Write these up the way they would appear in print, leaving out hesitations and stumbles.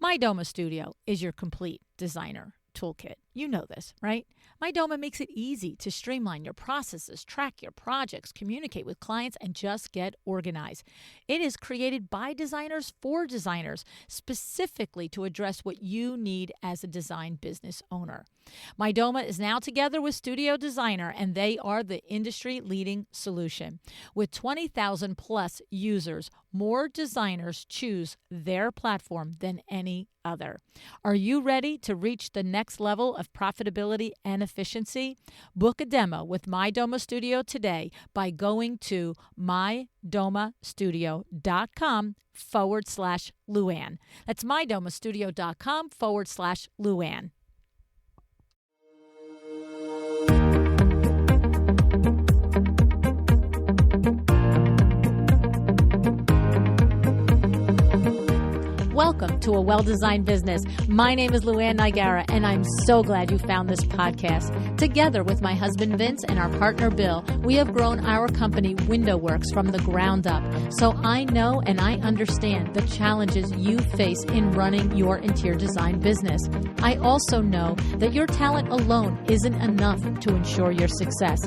MyDoma Studio is your complete designer toolkit. You know this, right? MyDoma makes it easy to streamline your processes, track your projects, communicate with clients, and just get organized. It is created by designers for designers, specifically to address what you need as a design business owner. MyDoma is now together with Studio Designer, and they are the industry-leading solution. With 20,000 plus users, more designers choose their platform than any other. Are you ready to reach the next level of profitability and efficiency? Book a demo with MyDoma Studio today by going to mydomastudio.com/LuAnn. That's mydomastudio.com/LuAnn. Welcome to A Well-Designed Business. My name is LuAnn Nigara, and I'm so glad you found this podcast. Together with my husband Vince and our partner Bill, we have grown our company WindowWorks from the ground up. So I know and I understand the challenges you face in running your interior design business. I also know that your talent alone isn't enough to ensure your success.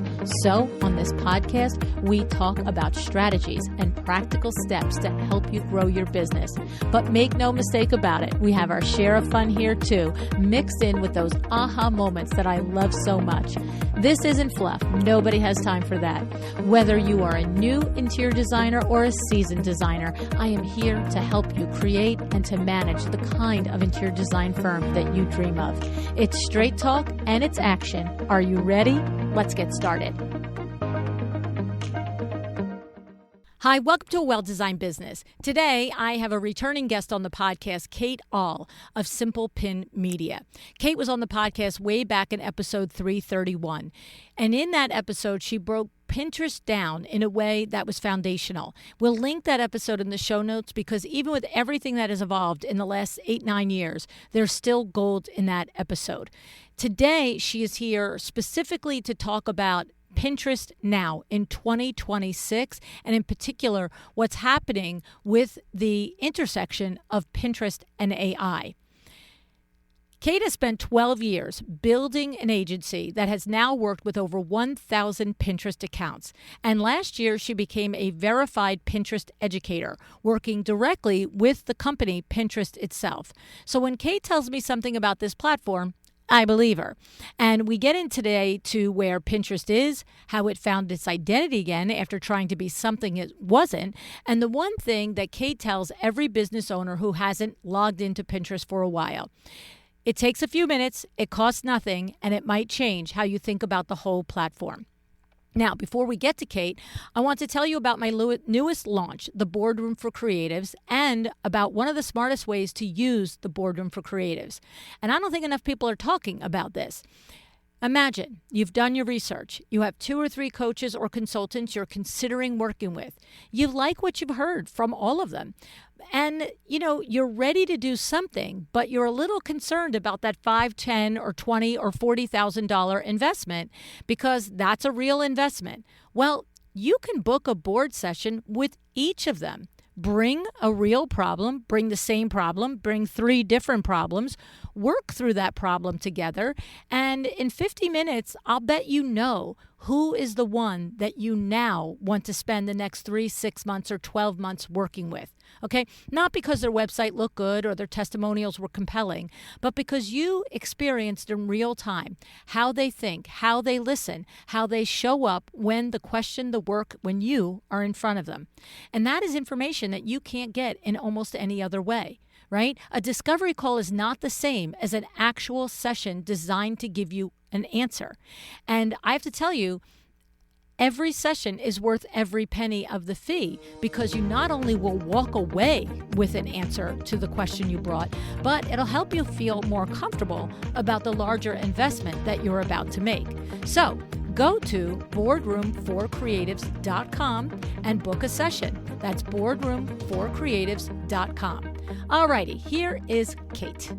So on this podcast, we talk about strategies and practical steps to help you grow your business. But make no mistake about it, we have our share of fun here too, mixed in with those aha moments that I love so much. This isn't fluff. Nobody has time for that. Whether you are a new interior designer or a seasoned designer, I am here to help you create and to manage the kind of interior design firm that you dream of. It's straight talk and it's action. Are you ready? Let's get started. Hi, welcome to A Well-Designed Business. Today, I have a returning guest on the podcast, Kate Ahl of Simple Pin Media. Kate was on the podcast way back in episode 331. And in that episode, she broke Pinterest down in a way that was foundational. We'll link that episode in the show notes because even with everything that has evolved in the last 8-9 years, there's still gold in that episode. Today, she is here specifically to talk about Pinterest now in 2026, and in particular, what's happening with the intersection of Pinterest and AI. Kate has spent 12 years building an agency that has now worked with over 1,000 Pinterest accounts. And last year, she became a verified Pinterest educator, working directly with the company Pinterest itself. So when Kate tells me something about this platform, I believe her. And we get in today to where Pinterest is, how it found its identity again after trying to be something it wasn't, and the one thing that Kate tells every business owner who hasn't logged into Pinterest for a while. It takes a few minutes, it costs nothing, and it might change how you think about the whole platform. Now, before we get to Kate, I want to tell you about my newest launch, the Boardroom for Creatives, and about one of the smartest ways to use the Boardroom for Creatives. And I don't think enough people are talking about this. Imagine you've done your research. You have 2 or 3 coaches or consultants you're considering working with. You like what you've heard from all of them. And, you're ready to do something, but you're a little concerned about that $5, $10, or $20, or $40,000 investment because that's a real investment. Well, you can book a board session with each of them. Bring a real problem, bring the same problem, bring 3 different problems, work through that problem together, and in 50 minutes, I'll bet you know who is the one that you now want to spend the next 3, 6 months, or 12 months working with. Okay? Not because their website looked good or their testimonials were compelling, but because you experienced in real time how they think, how they listen, how they show up when the question, the work, when you are in front of them. And that is information that you can't get in almost any other way, right? A discovery call is not the same as an actual session designed to give you an answer. And I have to tell you, every session is worth every penny of the fee because you not only will walk away with an answer to the question you brought, but it'll help you feel more comfortable about the larger investment that you're about to make. So go to boardroomforcreatives.com and book a session. That's boardroomforcreatives.com. All righty, here is Kate.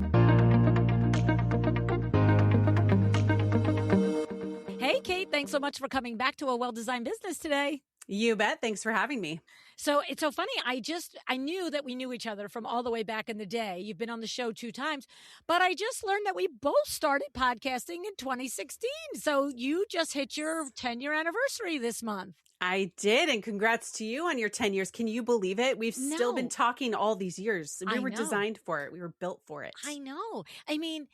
Hey, Kate, thanks so much for coming back to A Well-Designed Business today. You bet. Thanks for having me. So it's so funny. I knew that we knew each other from all the way back in the day. You've been on the show 2 times, but I just learned that we both started podcasting in 2016. So you just hit your 10-year anniversary this month. I did. And congrats to you on your 10 years. Can you believe it? We've still been talking all these years. We were designed for it. We were built for it. I know. I mean,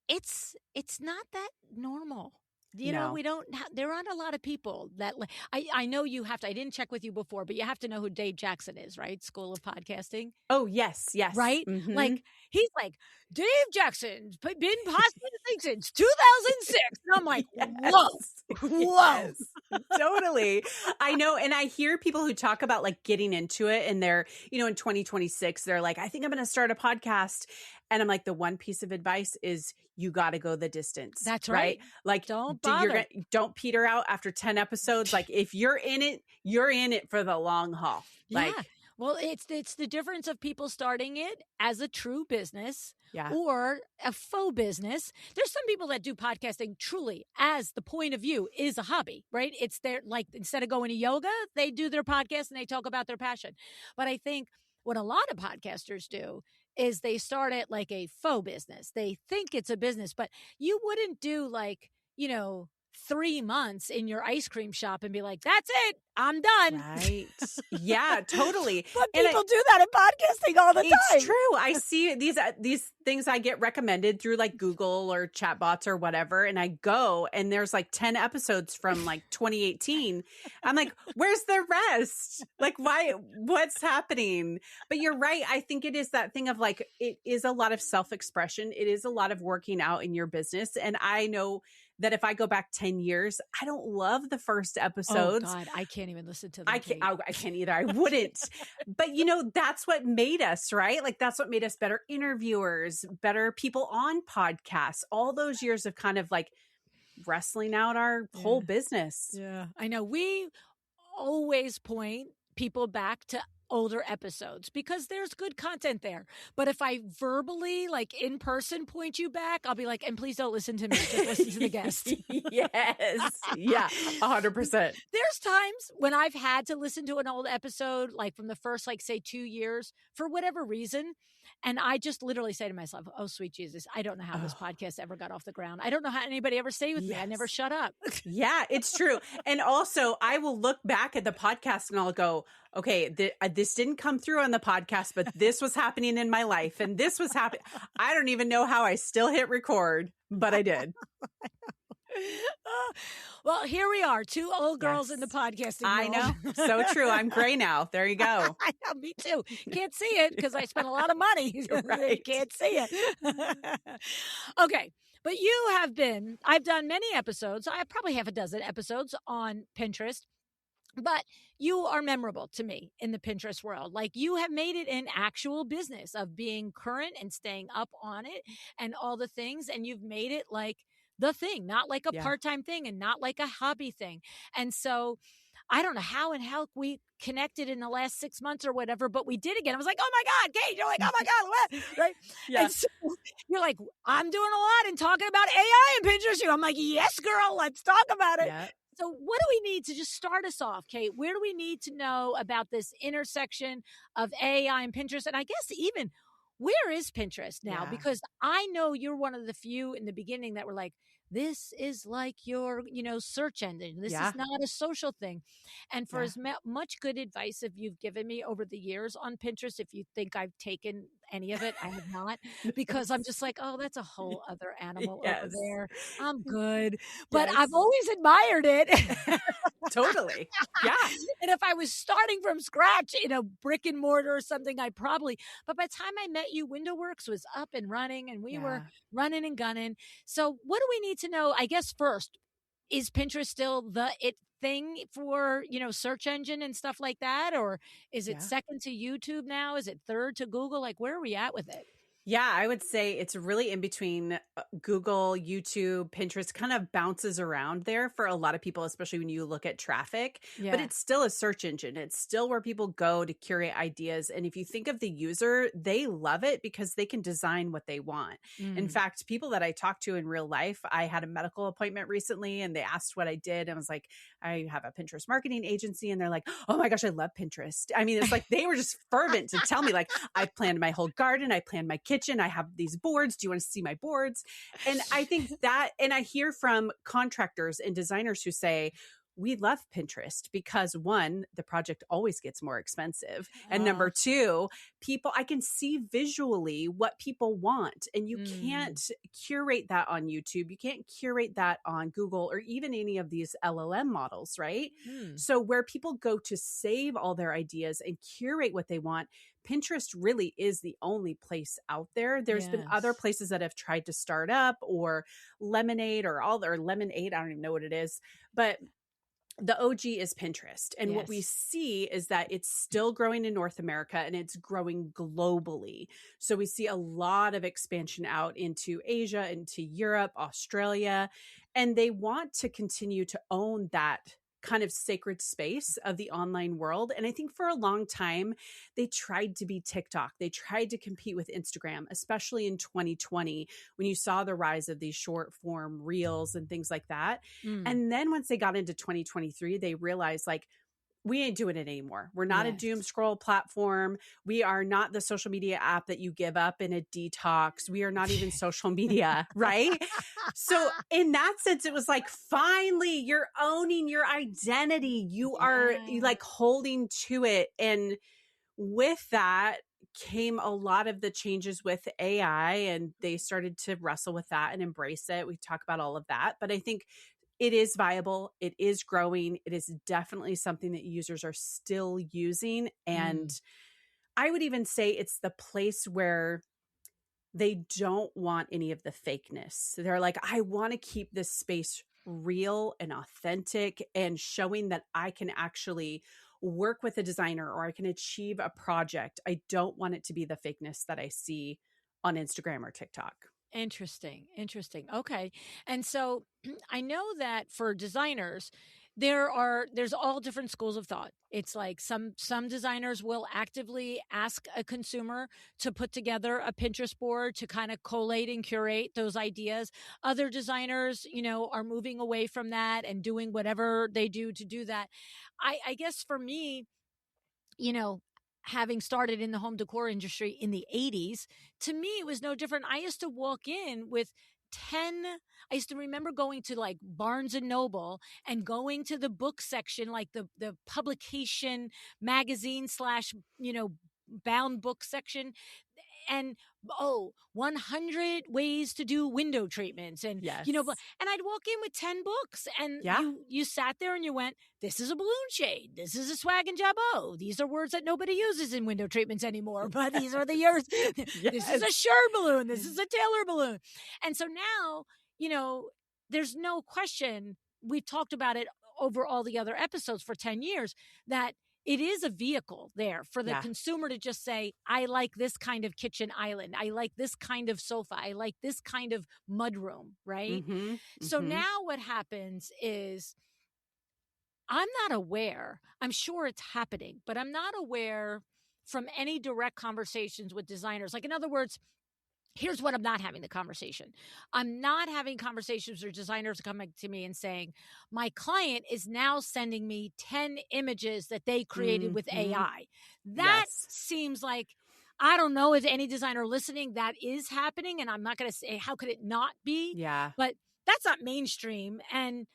it's not that normal. No. We don't, there aren't a lot of people that, I know you have to, I didn't check with you before, but you have to know who Dave Jackson is, right? School of Podcasting. Oh, yes. Right? Mm-hmm. Like, he's like, Dave Jackson's been podcasting since 2006. And I'm like, whoa. Yes, totally. I know. And I hear people who talk about like getting into it and they're, in 2026, they're like, I think I'm going to start a podcast. And I'm like, the one piece of advice is you got to go the distance. That's right. Like, don't bother. Don't peter out after 10 episodes. Like, if you're in it, you're in it for the long haul. Yeah. Well, it's the difference of people starting it as a true business or a faux business. There's some people that do podcasting truly as the point of view is a hobby, right? It's their, like, instead of going to yoga, they do their podcast and they talk about their passion. But I think what a lot of podcasters do is they start it like a faux business. They think it's a business, but you wouldn't do 3 months in your ice cream shop and be like, that's it, I'm done. Right. Yeah, totally. But people do that in podcasting all the time. It's true. I see these things I get recommended through like Google or chatbots or whatever. And I go and there's like 10 episodes from like 2018. I'm like, where's the rest? Like, what's happening? But you're right. I think it is that thing of like, it is a lot of self-expression. It is a lot of working out in your business. And I know that if I go back 10 years, I don't love the first episodes. Oh God, I can't even listen to them. I can't either. I wouldn't. But that's what made us, right? Like that's what made us better interviewers, better people on podcasts, all those years of kind of like wrestling out our whole business. Yeah, I know. We always point people back to older episodes because there's good content there. But if I verbally, like in person, point you back, I'll be like, and please don't listen to me. Just listen to the guest. Yes. Yeah. 100%. There's times when I've had to listen to an old episode, like from the first, like say 2 years for whatever reason. And I just literally say to myself, oh, sweet Jesus, I don't know how this podcast ever got off the ground. I don't know how anybody ever stayed with me. I never shut up. Yeah, it's true. And also I will look back at the podcast and I'll go, okay, this didn't come through on the podcast, but this was happening in my life. And this was happening. I don't even know how I still hit record, but I did. Well, here we are, 2 old girls in the podcasting world. I know. So true. I'm gray now. There you go. I know, me too. Can't see it because I spent a lot of money. Right. Can't see it. Okay. But I've done many episodes. I probably have a dozen episodes on Pinterest. But you are memorable to me in the Pinterest world. Like you have made it an actual business of being current and staying up on it and all the things. And you've made it like the thing, not like a part-time thing and not like a hobby thing. And so I don't know how in hell we connected in the last 6 months or whatever, but we did again. I was like, oh my God, Kate, you're like, oh my God, what? Right? Yeah. And so you're like, I'm doing a lot and talking about AI and Pinterest. I'm like, yes, girl, let's talk about it. Yeah. So what do we need to just start us off, Kate? Where do we need to know about this intersection of AI and Pinterest? And I guess even where is Pinterest now? Yeah. Because I know you're one of the few in the beginning that were like, this is like your, search engine. This is not a social thing. And for as much good advice as you've given me over the years on Pinterest, if you think I've taken any of it, I have not, because I'm just like, oh, that's a whole other animal over there. I'm good. But I've always admired it. Totally. Yeah. And if I was starting from scratch in a brick and mortar or something, but by the time I met you, WindowWorks was up and running and we were running and gunning. So what do we need to know? I guess first, is Pinterest still the it thing for, search engine and stuff like that? Or is it second to YouTube now? Is it third to Google? Like, where are we at with it? Yeah, I would say it's really in between Google, YouTube, Pinterest, kind of bounces around there for a lot of people, especially when you look at traffic. But Yeah. it's still a search engine. It's still where people go to curate ideas. And if you think of the user, they love it because they can design what they want. In Mm. fact, people that I talk to in real life, I had a medical appointment recently and they asked what I did. And I was like, I have a Pinterest marketing agency. And they're like, oh my gosh, I love Pinterest. I mean, it's like they were just fervent to tell me, like, I planned my whole garden, I planned my kitchen, I have these boards. Do you want to see my boards? And I think that, and I hear from contractors and designers who say, we love Pinterest because one, the project always gets more expensive. And number two, people, I can see visually what people want. And you can't curate that on YouTube. You can't curate that on Google or even any of these LLM models, right? Mm. So where people go to save all their ideas and curate what they want, Pinterest really is the only place out there. There's been other Yes. places that have tried to start up, or Lemonade or Lemonade, I don't even know what it is, but the OG is Pinterest. And what we Yes. see is that it's still growing in North America and it's growing globally. So we see a lot of expansion out into Asia, into Europe, Australia, and they want to continue to own that kind of sacred space of the online world. And I think for a long time, they tried to be TikTok. They tried to compete with Instagram, especially in 2020, when you saw the rise of these short form reels and things like that. Mm. And then once they got into 2023, they realized, like, we ain't doing it anymore. We're not a doom Yes. scroll platform. We are not the social media app that you give up in a detox. We are not even social media, right? So in that sense, it was like, finally, you're owning your identity. You are Yeah. like holding to it. And with that came a lot of the changes with AI, and they started to wrestle with that and embrace it. We talk about all of that, but I think it is viable. It is growing. It is definitely something that users are still using. And Mm. I would even say it's the place where they don't want any of the fakeness. They're like, I want to keep this space real and authentic and showing that I can actually work with a designer or I can achieve a project. I don't want it to be the fakeness that I see on Instagram or TikTok. Interesting. Interesting. Okay. And so I know that for designers, there's all different schools of thought. It's like some designers will actively ask a consumer to put together a Pinterest board to kind of collate and curate those ideas. Other designers, are moving away from that and doing whatever they do to do that. I guess for me, you know, having started in the home decor industry in the 80s, to me, it was no different. I used to walk in with 10, I used to remember going to like Barnes and Noble and going to the book section, like the publication magazine slash, bound book section, and 100 ways to do window treatments, and Yes. and I'd walk in with 10 books, and Yeah. you sat there and you went, this is a balloon shade, this is a swag and jabot, these are words that nobody uses in window treatments anymore, but these are the yours. This is a Sher balloon, this is a Taylor balloon. And so now, there's no question, we've talked about it over all the other episodes for 10 years, that it is a vehicle there for the Yeah. consumer to just say, I like this kind of kitchen island. I like this kind of sofa. I like this kind of mudroom, right? Mm-hmm. So Mm-hmm. now what happens is, I'm not aware, I'm sure it's happening, but I'm not aware from any direct conversations with designers. Like, in other words, here's what I'm not having the conversation. I'm not having conversations where designers coming to me and saying, my client is now sending me 10 images that they created with Mhm. AI. That Yes. seems like, I don't know if any designer listening, that is happening. And I'm not going to say, how could it not be? Yeah. But that's not mainstream. And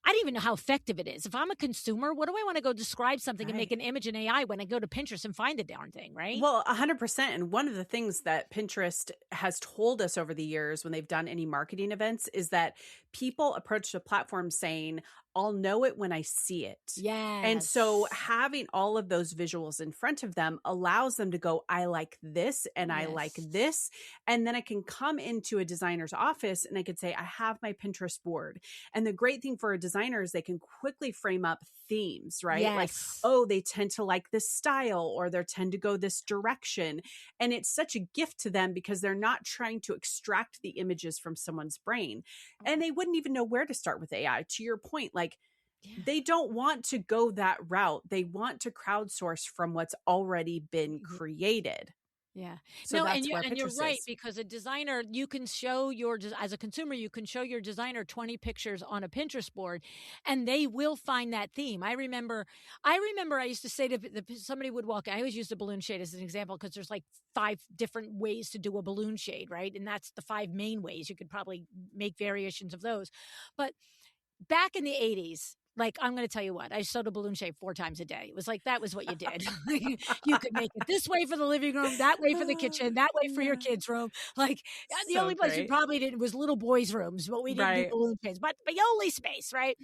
I don't even know how effective it is. If I'm a consumer, what do I want to go describe something and make Right. an image in AI when I go to Pinterest and find the darn thing, right? Well, 100%. And one of the things that Pinterest has told us over the years when they've done any marketing events is that people approach the platform saying, I'll know it when I see it. And so Yes. having all of those visuals in front of them allows them to go, I like this and I like Yes. this. And then I can come into a designer's office and I could say, I have my Pinterest board. And the great thing for a designer is they can quickly frame up themes, right? Like, Yes. oh, they tend to like this style or they tend to go this direction. And it's such a gift to them because they're not trying to extract the images from someone's brain. And they wouldn't even know where to start with AI. To your point, like, Yeah. they don't want to go that route. They want to crowdsource from what's already been created. Yeah. So No, that's where you're Pinterest right, is. because a designer, you can show as a consumer, you can show your designer 20 pictures on a Pinterest board and they will find that theme. I remember I used to say to somebody would walk, I always use the balloon shade as an example because there's like 5 different ways to do a balloon shade, right? And that's the 5 main ways. You could probably make variations of those. But back in the 80s, like, I'm gonna tell you what, I sewed a balloon shade 4 times a day. It was like, that was what you did. You could make it this way for the living room, that way for the kitchen, that way for your Yeah. kids' room. Like, the So only place we great. probably did was little boys' rooms, but we didn't do Right. balloon shades, but the only space, right?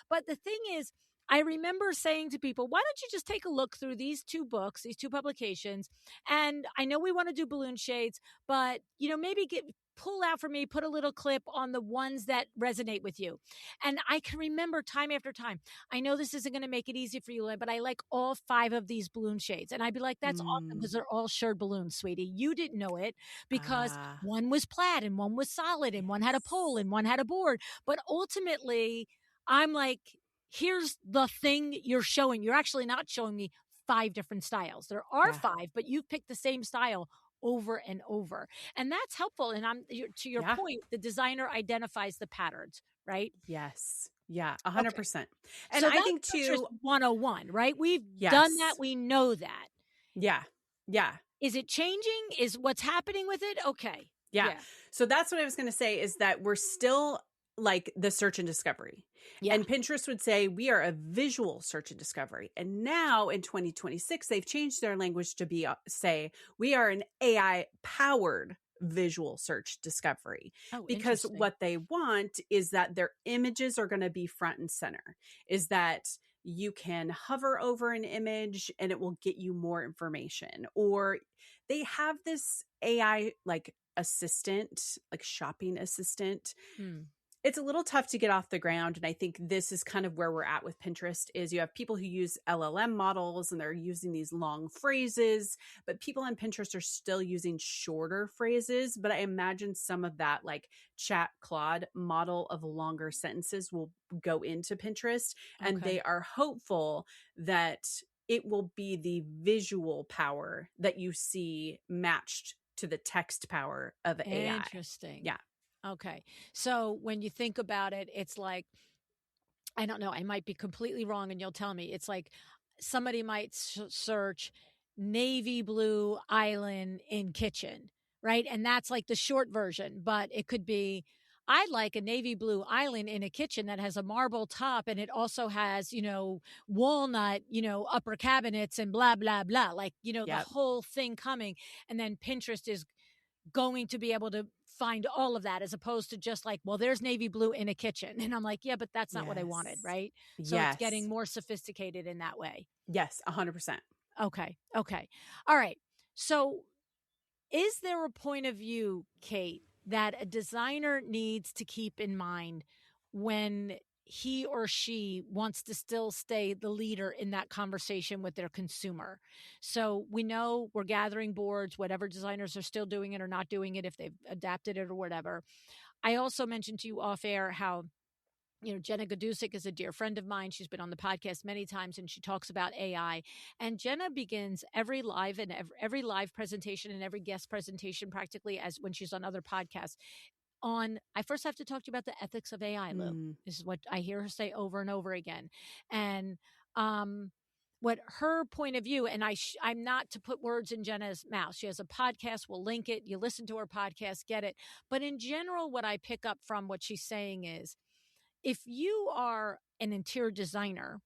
But the thing is, I remember saying to people, why don't you just take a look through these 2 books, these 2 publications? And I know we want to do balloon shades, but, maybe pull out for me, put a little clip on the ones that resonate with you. And I can remember time after time, I know this isn't going to make it easy for you, Lynn, but I like all 5 of these balloon shades. And I'd be like, that's awesome because Mm. they're all shirred balloons, sweetie. You didn't know it because Ah, one was plaid and one was solid and one had a pole yes. and one had a board. But ultimately, I'm like, here's the thing you're showing. You're actually not showing me 5 different styles. There are Yeah. 5, but you've picked the same style over and over. And that's helpful. And to your Yeah. point, the designer identifies the patterns, right? Yes. Yeah. Okay. 100%. And So I that's think Pinterest too, 101, right? We've done that. yes. We know that. Yeah. Yeah. Is it changing? Is what's happening with it? Okay. Yeah. Yeah. So that's what I was going to say is that we're still like the search and discovery. Yeah. And Pinterest would say we are a visual search and discovery. And now in 2026, they've changed their language to be say we are an AI powered visual search discovery Oh, because interesting. what they want is that their images are going to be front and center, is that you can hover over an image and it will get you more information, or they have this AI like assistant, like shopping assistant. Hmm. It's a little tough to get off the ground. And I think this is kind of where we're at with Pinterest is you have people who use LLM models and they're using these long phrases, but people on Pinterest are still using shorter phrases. But I imagine some of that like chat Claude model of longer sentences will go into Pinterest. And Okay. they are hopeful that it will be the visual power that you see matched to the text power of AI. Interesting. Yeah. Okay. So when you think about it, it's like, I don't know, I might be completely wrong and you'll tell me. It's like somebody might search navy blue island in kitchen, right? And that's like the short version, but it could be, I'd like a navy blue island in a kitchen that has a marble top and it also has, walnut, upper cabinets and blah, blah, blah. Like, the Yep. whole thing coming. And then Pinterest is going to be able to find all of that as opposed to just like, well, there's navy blue in a kitchen. And I'm like, yeah, but that's not what I wanted, Yes. right? So it's getting Yes. more sophisticated in that way. Yes. 100%. Okay. Okay. All right. So is there a point of view, Kate, that a designer needs to keep in mind when he or she wants to still stay the leader in that conversation with their consumer? So we know we're gathering boards, whatever designers are still doing it or not doing it, if they've adapted it or whatever. I also mentioned to you off air how Jenna Gadusick is a dear friend of mine. She's been on the podcast many times and she talks about AI. And Jenna begins every live and every live presentation and every guest presentation practically as when she's on other podcasts on, I first have to talk to you about the ethics of AI, Lou. Mm. This is what I hear her say over and over again. And what her point of view, and I'm not to put words in Jenna's mouth. She has a podcast. We'll link it. You listen to her podcast, get it. But in general, what I pick up from what she's saying is, if you are an interior designer,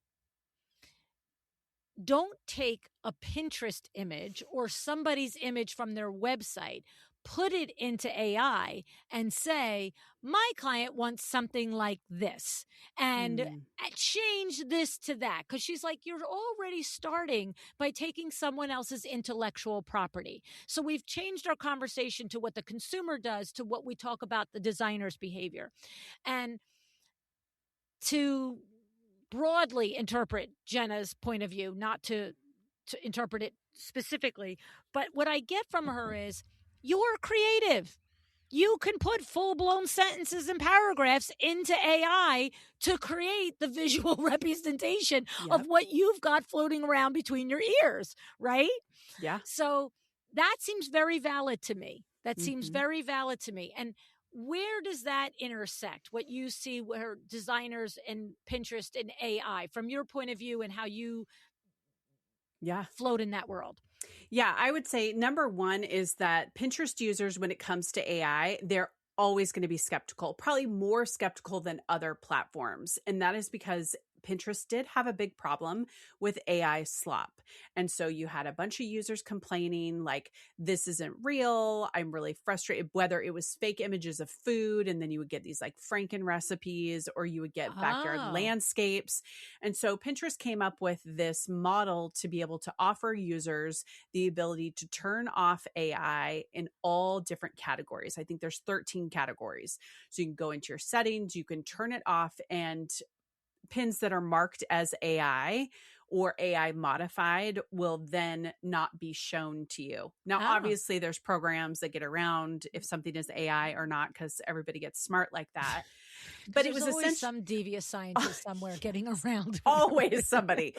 don't take a Pinterest image or somebody's image from their website, put it into AI and say, my client wants something like this, and change this to that. Because she's like, you're already starting by taking someone else's intellectual property. So we've changed our conversation to what the consumer does, to what we talk about the designer's behavior. And to broadly interpret Jenna's point of view, not to interpret it specifically, but what I get from her is, you're creative. You can put full-blown sentences and paragraphs into AI to create the visual representation of what you've got floating around between your ears, right? Yeah. So that seems very valid to me. That seems very valid to me. And where does that intersect, what you see where designers and Pinterest and AI, from your point of view and how you float in that world? Yeah, I would say number one is that Pinterest users, when it comes to AI, they're always going to be skeptical, probably more skeptical than other platforms. And that is because Pinterest did have a big problem with AI slop. And so you had a bunch of users complaining like, this isn't real. I'm really frustrated, whether it was fake images of food. And then you would get these like Franken recipes, or you would get backyard landscapes. And so Pinterest came up with this model to be able to offer users the ability to turn off AI in all different categories. I think there's 13 categories. So you can go into your settings, you can turn it off, and pins that are marked as AI or AI modified will then not be shown to you. Now, obviously, there's programs that get around if something is AI or not, because everybody gets smart like that. But it was always some devious scientist somewhere getting around. Always somebody.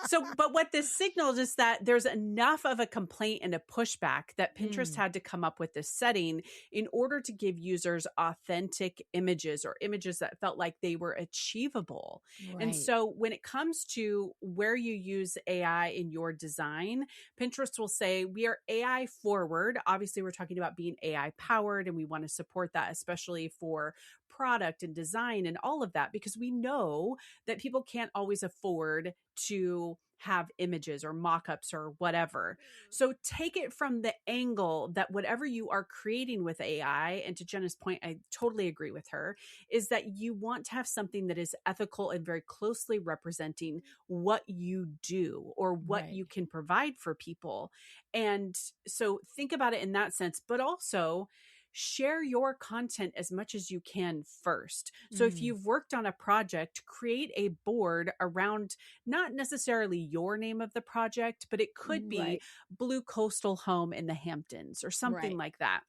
So, but what this signaled is that there's enough of a complaint and a pushback that Pinterest had to come up with this setting in order to give users authentic images, or images that felt like they were achievable. Right. And so when it comes to where you use AI in your design, Pinterest will say, we are AI forward. Obviously, we're talking about being AI powered, and we want to support that, especially for product and design and all of that, because we know that people can't always afford to have images or mock-ups or whatever. So take it from the angle that whatever you are creating with AI, and to Jenna's point, I totally agree with her, is that you want to have something that is ethical and very closely representing what you do or what you can provide for people. And so think about it in that sense, but also share your content as much as you can first. So if you've worked on a project, create a board around not necessarily your name of the project, but it could be Blue Coastal Home in the Hamptons or something like that.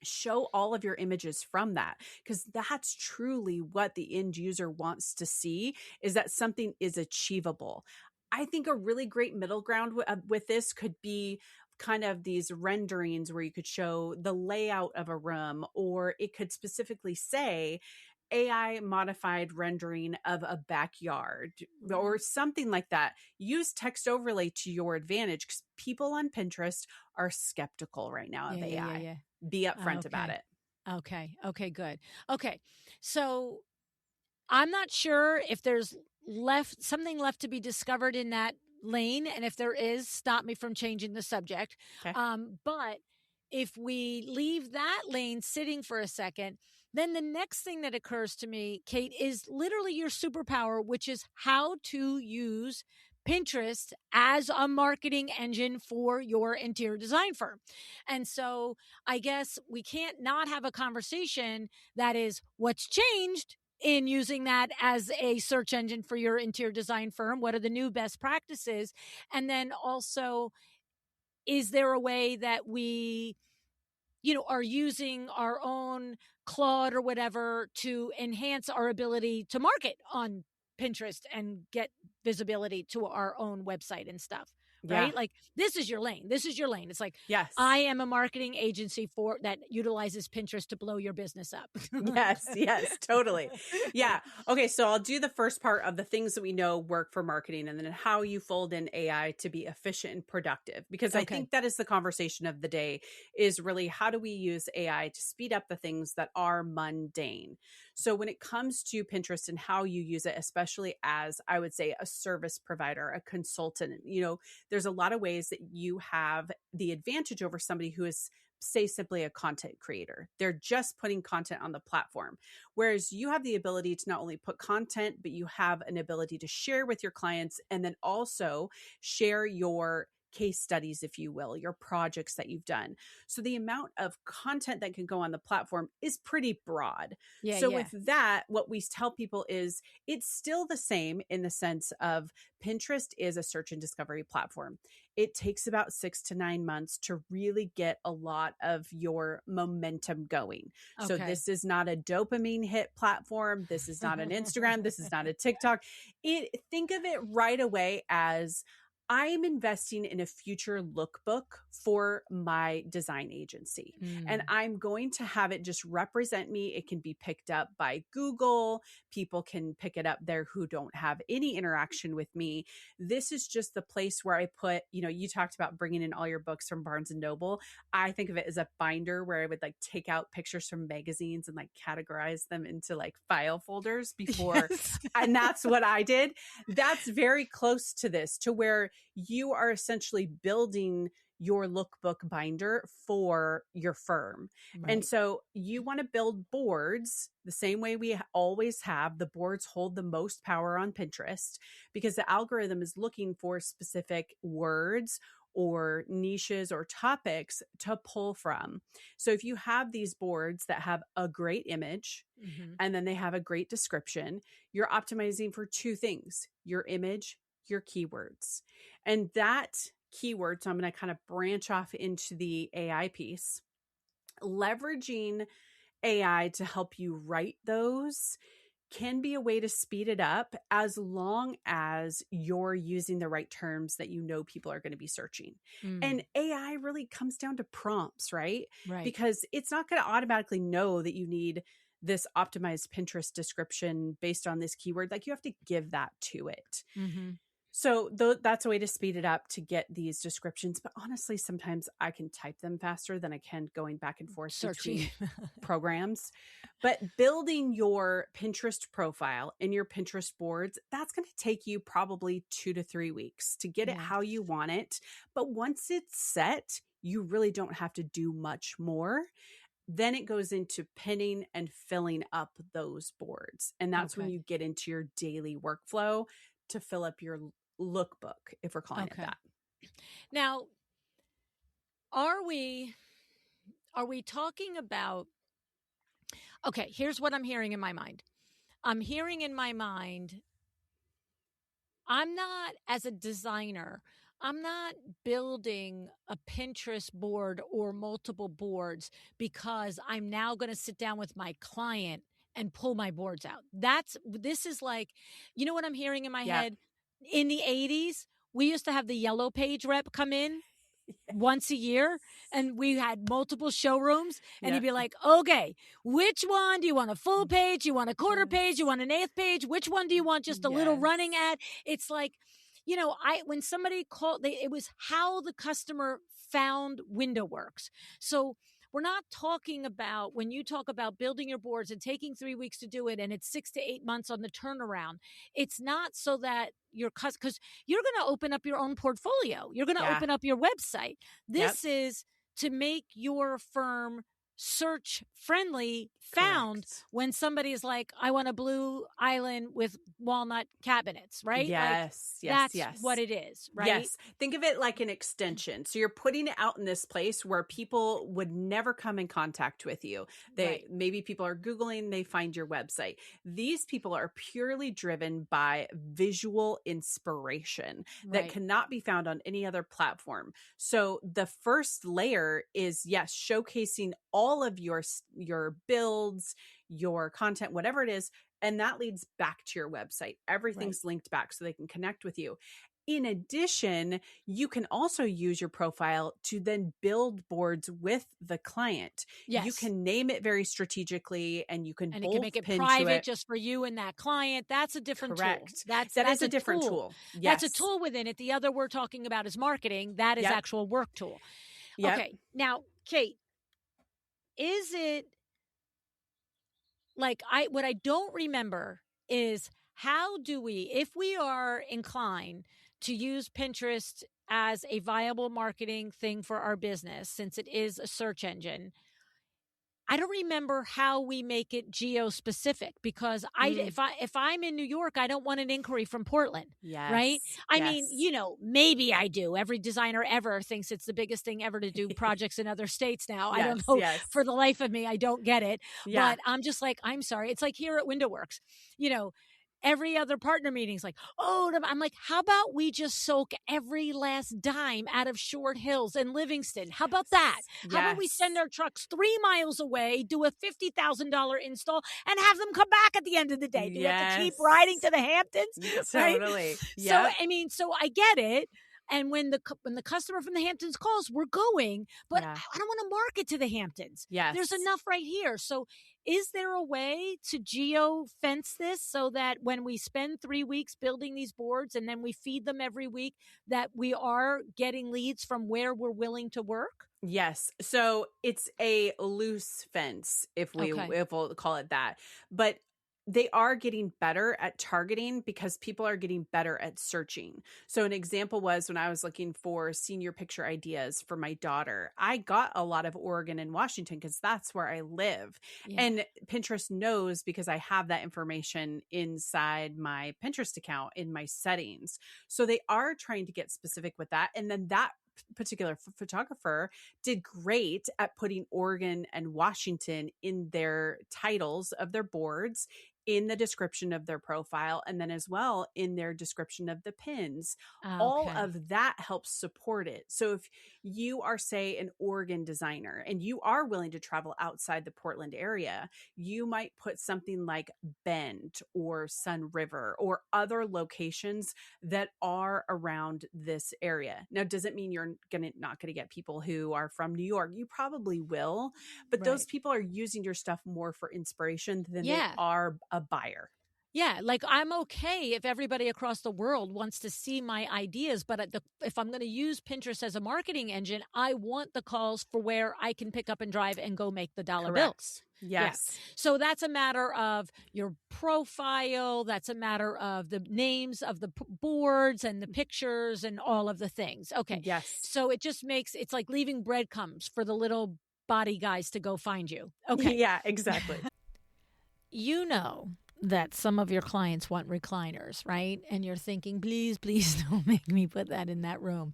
Show all of your images from that, because that's truly what the end user wants to see, is that something is achievable. I think a really great middle ground with this could be kind of these renderings where you could show the layout of a room, or it could specifically say AI modified rendering of a backyard or something like that. Use text overlay to your advantage, because people on Pinterest are skeptical right now of AI. Be upfront about it. Okay, good. Okay. So I'm not sure if there's something left to be discovered in that lane. And if there is, stop me from changing the subject. Okay. But if we leave that lane sitting for a second, then the next thing that occurs to me, Kate, is literally your superpower, which is how to use Pinterest as a marketing engine for your interior design firm. And so I guess we can't not have a conversation that is, what's changed in using that as a search engine for your interior design firm? What are the new best practices? And then also, is there a way that we, are using our own Claude or whatever to enhance our ability to market on Pinterest and get visibility to our own website and stuff? Right? Like, this is your lane. This is your lane. It's like, yes, I am a marketing agency that utilizes Pinterest to blow your business up. Yes, totally. Yeah. Okay. So I'll do the first part of the things that we know work for marketing, and then how you fold in AI to be efficient and productive, because I think that is the conversation of the day, is really how do we use AI to speed up the things that are mundane. So when it comes to Pinterest and how you use it, especially as, I would say, a service provider, a consultant, there's a lot of ways that you have the advantage over somebody who is say simply a content creator. They're just putting content on the platform. Whereas you have the ability to not only put content, but you have an ability to share with your clients and then also share your case studies, if you will, your projects that you've done. So the amount of content that can go on the platform is pretty broad. Yeah, So yeah. with that, what we tell people is it's still the same in the sense of Pinterest is a search and discovery platform. It takes about 6 to 9 months to really get a lot of your momentum going. So Okay. this is not a dopamine hit platform. This is not an Instagram. This is not a TikTok. Think of it right away as I'm investing in a future lookbook for my design agency. And I'm going to have it just represent me. It can be picked up by Google. People can pick it up there who don't have any interaction with me. This is just the place where I put, you talked about bringing in all your books from Barnes and Noble. I think of it as a binder where I would like take out pictures from magazines and like categorize them into like file folders before. Yes. And that's what I did. That's very close to this, to where you are essentially building your lookbook binder for your firm. Right. And so you want to build boards the same way we always have. The boards hold the most power on Pinterest because the algorithm is looking for specific words or niches or topics to pull from. So if you have these boards that have a great image and then they have a great description, you're optimizing for two things: your image, your keywords. And that keyword, so I'm going to kind of branch off into the AI piece, leveraging AI to help you write those can be a way to speed it up as long as you're using the right terms that people are going to be searching. And AI really comes down to prompts, right? Right. Because it's not going to automatically know that you need this optimized Pinterest description based on this keyword. Like you have to give that to it. So that's a way to speed it up to get these descriptions. But honestly, sometimes I can type them faster than I can going back and forth Searching. between programs. But building your Pinterest profile and your Pinterest boards, that's going to take you probably 2 to 3 weeks to get it how you want it. But once it's set, you really don't have to do much more. Then it goes into pinning and filling up those boards. And that's when you get into your daily workflow to fill up your lookbook, if we're calling it that. Now, are we talking about, okay, here's what I'm hearing in my mind. I'm hearing in my mind, I'm not, as a designer, I'm not building a Pinterest board or multiple boards because I'm now going to sit down with my client and pull my boards out. This is like, you know what I'm hearing in my head? In the 80s, we used to have the Yellow Page rep come in once a year, and we had multiple showrooms, and he'd be like, okay, which one do you want? A full page? You want a quarter page? You want an eighth page? Which one do you want just a little running ad? It's like, when somebody called, it was how the customer found WindowWorks. So we're not talking about, when you talk about building your boards and taking 3 weeks to do it, and it's 6 to 8 months on the turnaround. It's not so that because you're going to open up your own portfolio. You're going to open up your website. This is to make your firm search friendly found. Correct. When somebody is like, I want a blue island with walnut cabinets, right? Yes, That's what it is, right? Yes. Think of it like an extension. So you're putting it out in this place where people would never come in contact with you. Maybe people are Googling, they find your website. These people are purely driven by visual inspiration that cannot be found on any other platform. So the first layer is, showcasing all of your builds, your content, whatever it is. And that leads back to your website. Everything's linked back so they can connect with you. In addition, you can also use your profile to then build boards with the client. Yes. You can name it very strategically, and you can you can make it private just for you and that client. That's a different tool. That's a different tool. Yes. That's a tool within it. The other we're talking about is marketing. That is actual work tool. Yep. Okay. Now, Kate, is it like what I don't remember is, how do we, if we are inclined to use Pinterest as a viable marketing thing for our business, since it is a search engine, I don't remember how we make it geo-specific because Mm. if I'm in New York, I don't want an inquiry from Portland, right? Yes. I mean, Yes. maybe I do. Every designer ever thinks it's the biggest thing ever to do projects in other states now. I don't Yes. know, Yes. for the life of me, I don't get it. Yeah. But I'm just like, I'm sorry. It's like here at WindowWorks, you know, every other partner meeting's like, oh, I'm like, how about we just soak every last dime out of Short Hills and Livingston? How about that? How about we send Yes. our trucks 3 miles away, do a $50,000 install, and have them come back at the end of the day? Do we have to keep riding Yes. to the Hamptons? Right? Totally. So, Yep. I mean, so I get it. And when the customer from the Hamptons calls, we're going, but Yeah. I don't want to market to the Hamptons. There's Yes. enough right here. So, is there a way to geo fence this so that when we spend 3 weeks building these boards and then we feed them every week, that we are getting leads from where we're willing to work? Yes. So it's a loose fence, Okay. if we'll call it that. But they are getting better at targeting because people are getting better at searching. So an example was when I was looking for senior picture ideas for my daughter, I got a lot of Oregon and Washington because that's where I live. Yeah. And Pinterest knows because I have that information inside my Pinterest account in my settings. So they are trying to get specific with that. And then that particular photographer did great at putting Oregon and Washington in their titles of their boards, in the description of their profile, and then as well in their description of the pins. All Okay. of that helps support it. So if you are, say, an Oregon designer and you are willing to travel outside the Portland area, you might put something like Bend or Sun River or other locations that are around this area. Now, does it mean you're not going to get people who are from New York? You probably will, but those Right. people are using your stuff more for inspiration than they Yeah. are a buyer. Yeah, like I'm okay if everybody across the world wants to see my ideas, but if I'm going to use Pinterest as a marketing engine, I want the calls for where I can pick up and drive and go make the dollar bills. Correct. Yeah. Yes. So that's a matter of your profile. That's a matter of the names of the boards and the pictures and all of the things. Okay. Yes. So it's like leaving breadcrumbs for the little body guys to go find you. Okay. Yeah, exactly. You know that some of your clients want recliners, right? And you're thinking, please, please don't make me put that in that room.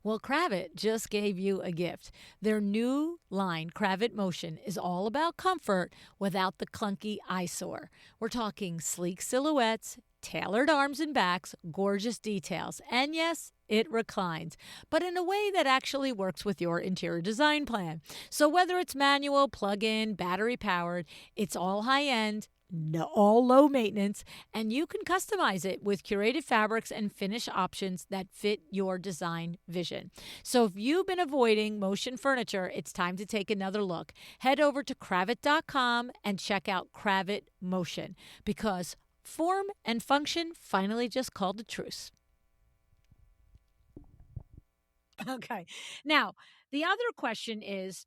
Well, Kravit just gave you a gift. Their new line, Kravit Motion, is all about comfort without the clunky eyesore. We're talking sleek silhouettes, tailored arms and backs, gorgeous details, and yes, it reclines, but in a way that actually works with your interior design plan. So whether it's manual, plug-in, battery-powered, it's all high-end, all low maintenance, and you can customize it with curated fabrics and finish options that fit your design vision. So if you've been avoiding motion furniture, it's time to take another look. Head over to Kravit.com and check out Kravit Motion, because form and function finally just called a truce. Okay. Now, the other question is,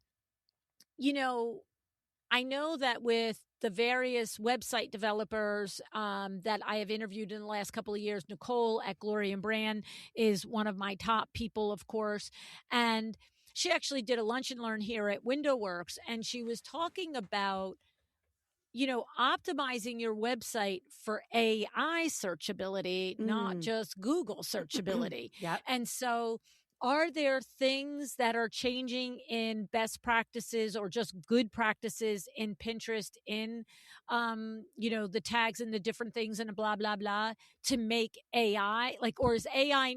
I know that with the various website developers that I have interviewed in the last couple of years, Nicole at Glory and Brand is one of my top people, of course. And she actually did a lunch and learn here at WindowWorks, and she was talking about optimizing your website for AI searchability, not just Google searchability. Yep. And so, are there things that are changing in best practices or just good practices in Pinterest, in, the tags and the different things and blah, blah, blah, to make AI or is AI,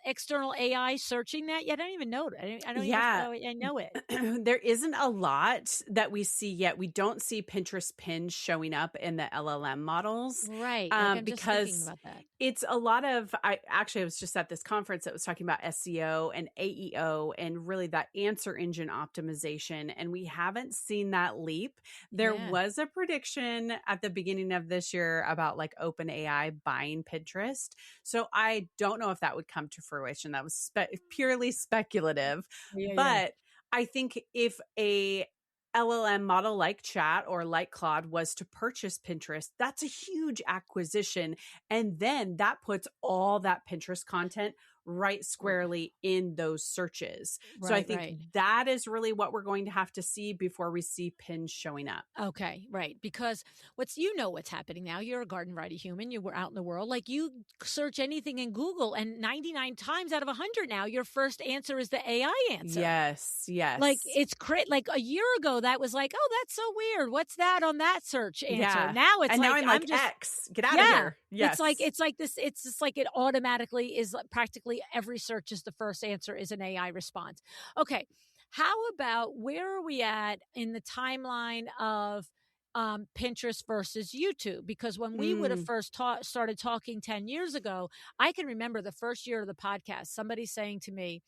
external AI searching that yet? I don't even know it. I don't even Yeah. know I know it. There isn't a lot that we see yet. We don't see Pinterest pins showing up in the LLM models. Right. Like I'm just thinking Because about that. it's a lot of, I was just at this conference that was talking about SEO and AEO and really that answer engine optimization. And we haven't seen that leap. There Yeah. was a prediction at the beginning of this year about like OpenAI buying Pinterest. So I don't know if that would come to fruition. That was purely speculative. Yeah. But I think if a LLM model like Chat or like Claude was to purchase Pinterest, that's a huge acquisition. And then that puts all that Pinterest content right squarely in those searches. So I Right, think right. that is really what we're going to have to see before we see pins showing up. Okay, right. Because what's happening now. You're a garden variety human. You were out in the world. Like you search anything in Google, and 99 times out of 100 now, your first answer is the AI answer. Yes, Like yes. it's like a year ago, that was like, oh, that's so weird. What's that on that search answer? Yeah. Now it's And now like I'm I'm like, just X, get out of yeah. here. Yes. It's like this. It's just like it automatically is practically every search is the first answer is an AI response. Okay. How about where are we at in the timeline of Pinterest versus YouTube? Because when we would have Mm, first started talking 10 years ago, I can remember the first year of the podcast, somebody saying to me,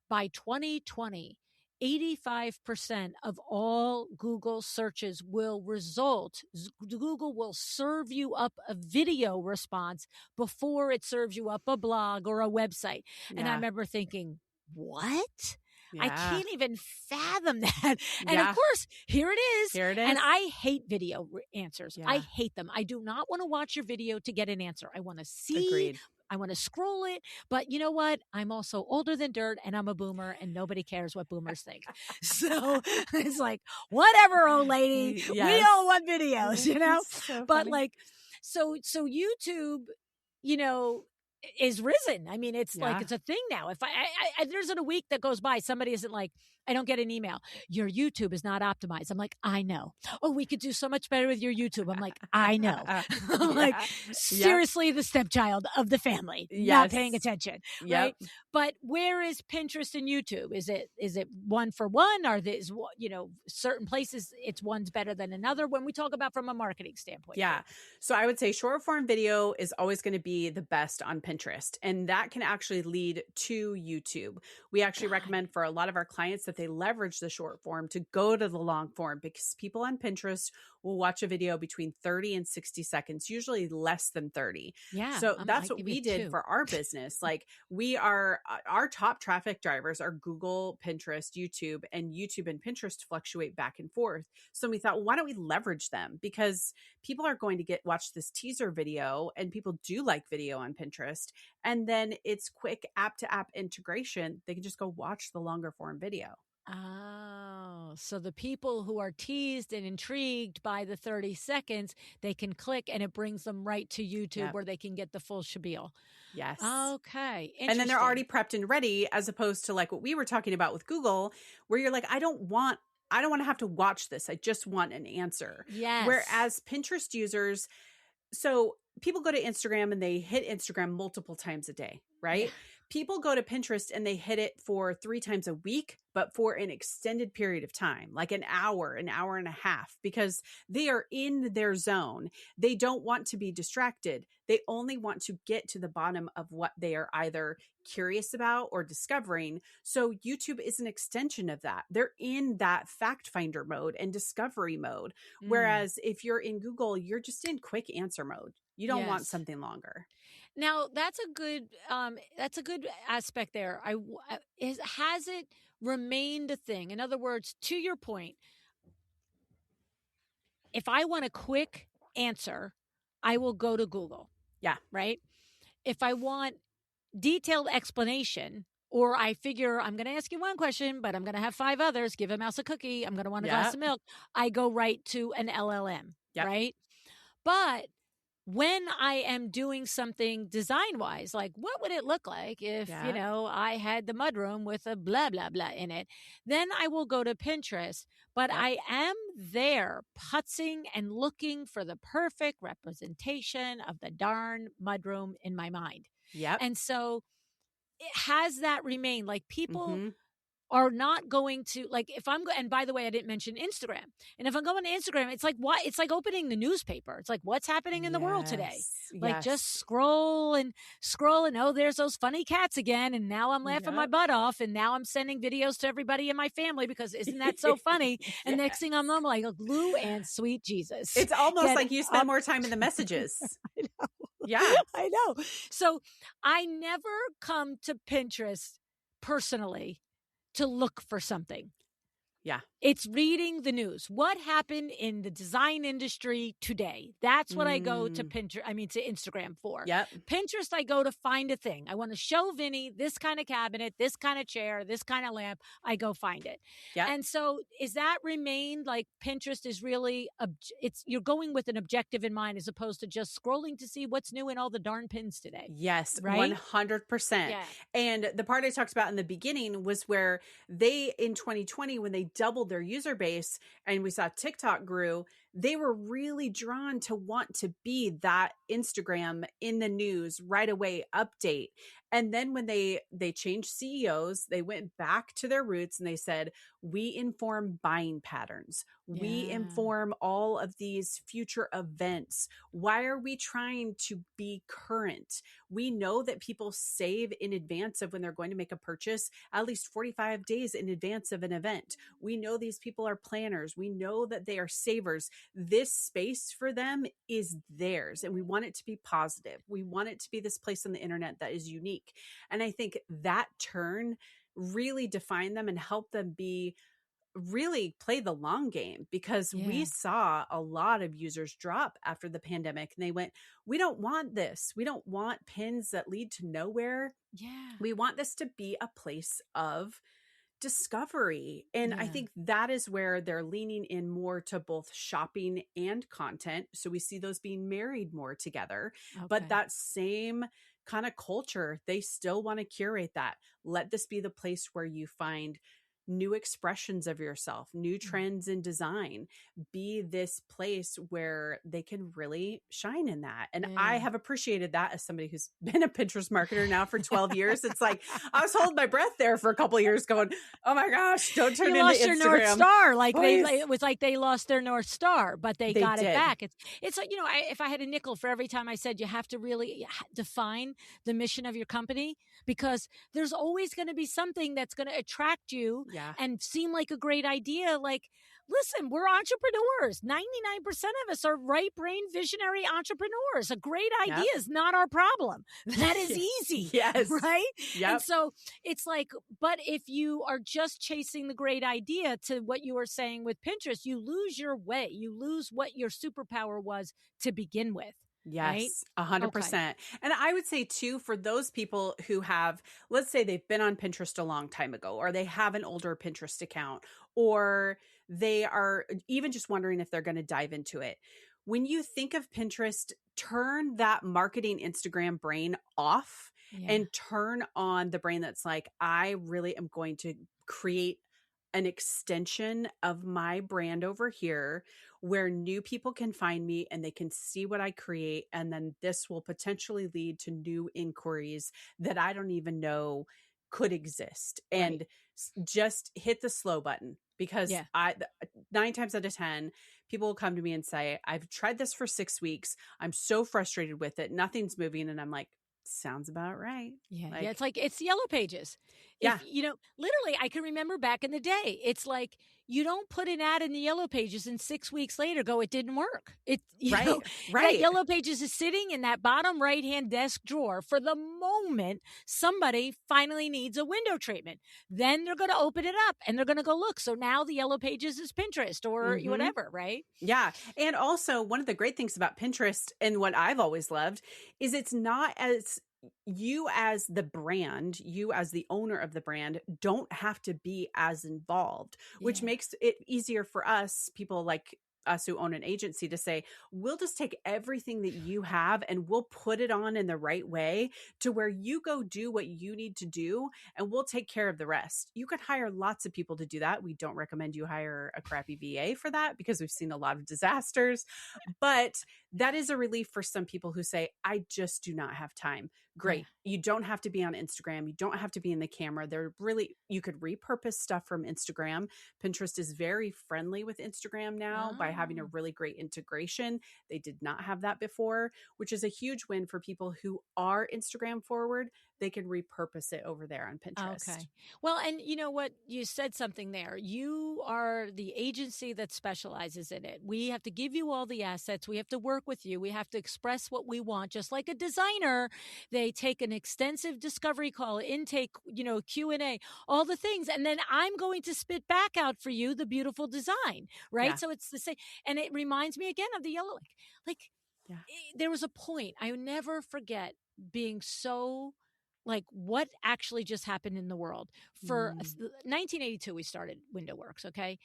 by 2020, 85% of all Google searches will result. Google will serve you up a video response before it serves you up a blog or a website. And I yeah. remember thinking, what? I Yeah. can't even fathom that. And of Yeah. course, here it is. Here it And is. I hate video answers. I Yeah. hate them. I do not want to watch your video to get an answer. I want to see, Agreed. I want to scroll it. But you know what? I'm also older than dirt and I'm a boomer and nobody cares what boomers think. So it's like, whatever, old lady. We Yes. all want videos, you know? So But funny. like, so YouTube, you know, is risen. I mean, it's like Yeah. it's a thing now. If there's a week that goes by, somebody isn't like, I don't get an email. Your YouTube is not optimized. I'm like, I know. Oh, we could do so much better with your YouTube. I'm like, I know. I'm like, Yeah. Yep. seriously, the stepchild of the family, not paying Yes. attention, Yep. right? But where is Pinterest and YouTube? Is it one for one? Are there certain places it's one's better than another? When we talk about from a marketing standpoint, Yeah. So I would say short form video is always going to be the best on Pinterest. And that can actually lead to YouTube. We actually got recommend it. for a lot of our clients that they leverage the short form to go to the long form because people on Pinterest will watch a video between 30 and 60 seconds, usually less than 30. Yeah, So I that's what give you we did two. for our business. Like we are, our top traffic drivers are Google, Pinterest, YouTube, and YouTube and Pinterest fluctuate back and forth. So we thought, well, why don't we leverage them? Because people are going to watch this teaser video and people do like video on Pinterest. And then it's quick app to app integration. They can just go watch the longer form video. Oh, so the people who are teased and intrigued by the 30 seconds, they can click and it brings them right to YouTube Yep. where they can get the full spiel. Yes. Okay, And then they're interesting. already prepped and ready, as opposed to like what we were talking about with Google, where you're like, I don't want to have to watch this. I just want an answer. Yes. Whereas Pinterest users, so people go to Instagram and they hit Instagram multiple times a day, Yeah. right? People go to Pinterest and they hit it for 3 times a week, but for an extended period of time, like an hour and a half, because they are in their zone. They don't want to be distracted. They only want to get to the bottom of what they are either curious about or discovering. So YouTube is an extension of that. They're in that fact finder mode and discovery mode. Mm, Whereas if you're in Google, you're just in quick answer mode. You don't want yes. something longer. Now that's a good aspect there. Has it remained a thing? In other words, to your point, if I want a quick answer, I will go to Google, Yeah. right? If I want detailed explanation, or I figure I'm going to ask you one question, but I'm going to have five others, give a mouse a cookie, I'm going to want a glass Yep. of milk, I go right to an LLM, Yep. right? But when I am doing something design wise, like what would it look like if, Yep. I had the mudroom with a blah, blah, blah in it, then I will go to Pinterest. But Yep. I am there putzing and looking for the perfect representation of the darn mudroom in my mind. Yep. And so has that remained? Like people Mm-hmm. are not going to like if I'm and by the way, I didn't mention Instagram. And if I'm going to Instagram, it's like what it's like opening the newspaper. It's like what's happening in the world today. Yes. Like just Yes. scroll and oh, there's those funny cats again. And now I'm laughing my Yep. butt off. And now I'm sending videos to everybody in my family because isn't that so funny? And next thing I'm like, LuAnn, sweet Jesus. It's almost Get like you spend up. more time in the messages. I know. Yeah. I know. So I never come to Pinterest personally to look for something. Yeah. It's reading the news. What happened in the design industry today? That's what I go to Mm, Pinterest, I mean, to Instagram for. yep. Pinterest, I go to find a thing. I want to show Vinny this kind of cabinet, this kind of chair, this kind of lamp. I go find it. Yep. And so is that remained like Pinterest is really, it's, you're going with an objective in mind as opposed to just scrolling to see what's new in all the darn pins today, Yes, right? 100%. Yeah. And the part I talked about in the beginning was where they, in 2020, when they doubled their user base and we saw TikTok grew, they were really drawn to want to be that Instagram in the news right away update. And then when they changed CEOs, they went back to their roots and they said, we inform buying patterns. We Yeah. inform all of these future events. Why are we trying to be current? We know that people save in advance of when they're going to make a purchase, at least 45 days in advance of an event. We know these people are planners. We know that they are savers. This space for them is theirs, and we want it to be positive. We want it to be this place on the internet that is unique. And I think that turn really defined them and helped them be really play the long game, because we Yeah. saw a lot of users drop after the pandemic and they went, we don't want this. We don't want pins that lead to nowhere. Yeah. We want this to be a place of discovery. And I Yeah. think that is where they're leaning in more to both shopping and content. So we see those being married more together. But Okay. that same kind of culture, they still want to curate that. Let this be the place where you find new expressions of yourself, new trends in design. Be this place where they can really shine in that. And I Yeah. have appreciated that as somebody who's been a Pinterest marketer now for 12 years. It's like I was holding my breath there for a couple of years going, oh my gosh, don't turn You into lost your North Instagram. Star, like Please. it was like they lost their North Star, but they They got it did. back. It's like, if I had a nickel for every time I said you have to really define the mission of your company, because there's always going to be something that's going to attract you Yeah. and seem like a great idea. Like, listen, we're entrepreneurs. 99% of us are right brain visionary entrepreneurs. A great idea Yep. is not our problem. That is easy. Yes. Right. Yep. And so it's like, but if you are just chasing the great idea, to what you were saying with Pinterest, you lose your way. You lose what your superpower was to begin with. Right? Yes, Okay. 100%. And I would say too, for those people who have, let's say they've been on Pinterest a long time ago, or they have an older Pinterest account, or they are even just wondering if they're going to dive into it. When you think of Pinterest, turn that marketing Instagram brain off Yeah. and turn on the brain that's like, I really am going to create an extension of my brand over here where new people can find me and they can see what I create. And then this will potentially lead to new inquiries that I don't even know could exist. Right. And just hit the slow button, because Yeah. 9 times out of 10, people will come to me and say, I've tried this for 6 weeks. I'm so frustrated with it. Nothing's moving. And I'm like, sounds about right. Yeah. Yeah. Like, It's like, it's Yellow Pages. If, yeah, literally, I can remember back in the day, it's like, you don't put an ad in the Yellow Pages and 6 weeks later go, it didn't work. right, That right. Yellow Pages is sitting in that bottom right hand desk drawer for the moment somebody finally needs a window treatment. Then they're going to open it up and they're going to go look. So now the Yellow Pages is Pinterest or Mhm. whatever, right? Yeah. And also, one of the great things about Pinterest, and what I've always loved, is it's not as you as the brand, you as the owner of the brand, don't have to be as involved, which Yeah. makes it easier for us, people like us who own an agency, to say, we'll just take everything that you have and we'll put it on in the right way to where you go do what you need to do and we'll take care of the rest. You could hire lots of people to do that. We don't recommend you hire a crappy VA for that, because we've seen a lot of disasters. But that is a relief for some people who say, I just do not have time. Great. You don't have to be on Instagram. You don't have to be in the camera. You could repurpose stuff from Instagram. Pinterest is very friendly with Instagram now by having a Oh. really great integration. They did not have that before, which is a huge win for people who are Instagram forward. they can repurpose it over there on Pinterest. Okay. Well, and you know what? You said something there. You are the agency that specializes in it. We have to give you all the assets. We have to work with you. We have to express what we want. Just like a designer, they take an extensive discovery call, intake, Q&A, all the things. And then I'm going to spit back out for you the beautiful design, right? Yeah. So it's the same. And it reminds me again of the yellow, like Yeah. there was a point I will never forget being so like what actually just happened in the world. For Mm. 1982, we started Window Works. Okay.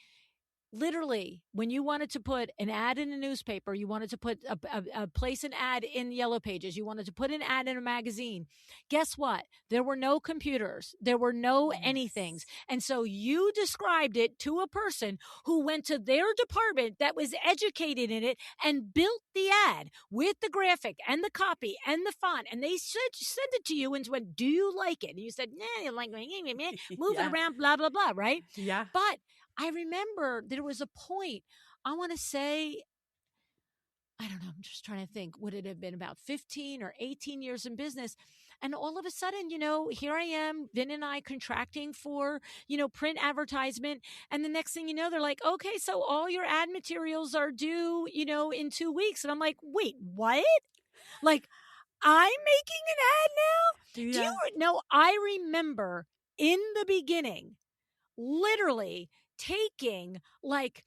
Literally, when you wanted to put an ad in a newspaper, you wanted to put place an ad in Yellow Pages, you wanted to put an ad in a magazine. Guess what? There were no computers. There were no anythings. Yes. And so you described it to a person who went to their department that was educated in it and built the ad with the graphic and the copy and the font. And they sent it to you and went, do you like it? And you said, nah, you like it, move it Yeah. around, blah, blah, blah, right? Yeah. But I remember there was a point, I want to say, I don't know, I'm just trying to think, would it have been about 15 or 18 years in business? And all of a sudden, here I am, Vin and I contracting for, print advertisement. And the next thing you know, they're like, okay, so all your ad materials are due, in 2 weeks. And I'm like, wait, what? Like, I'm making an ad now? Do Yeah. you know? I remember in the beginning, literally taking like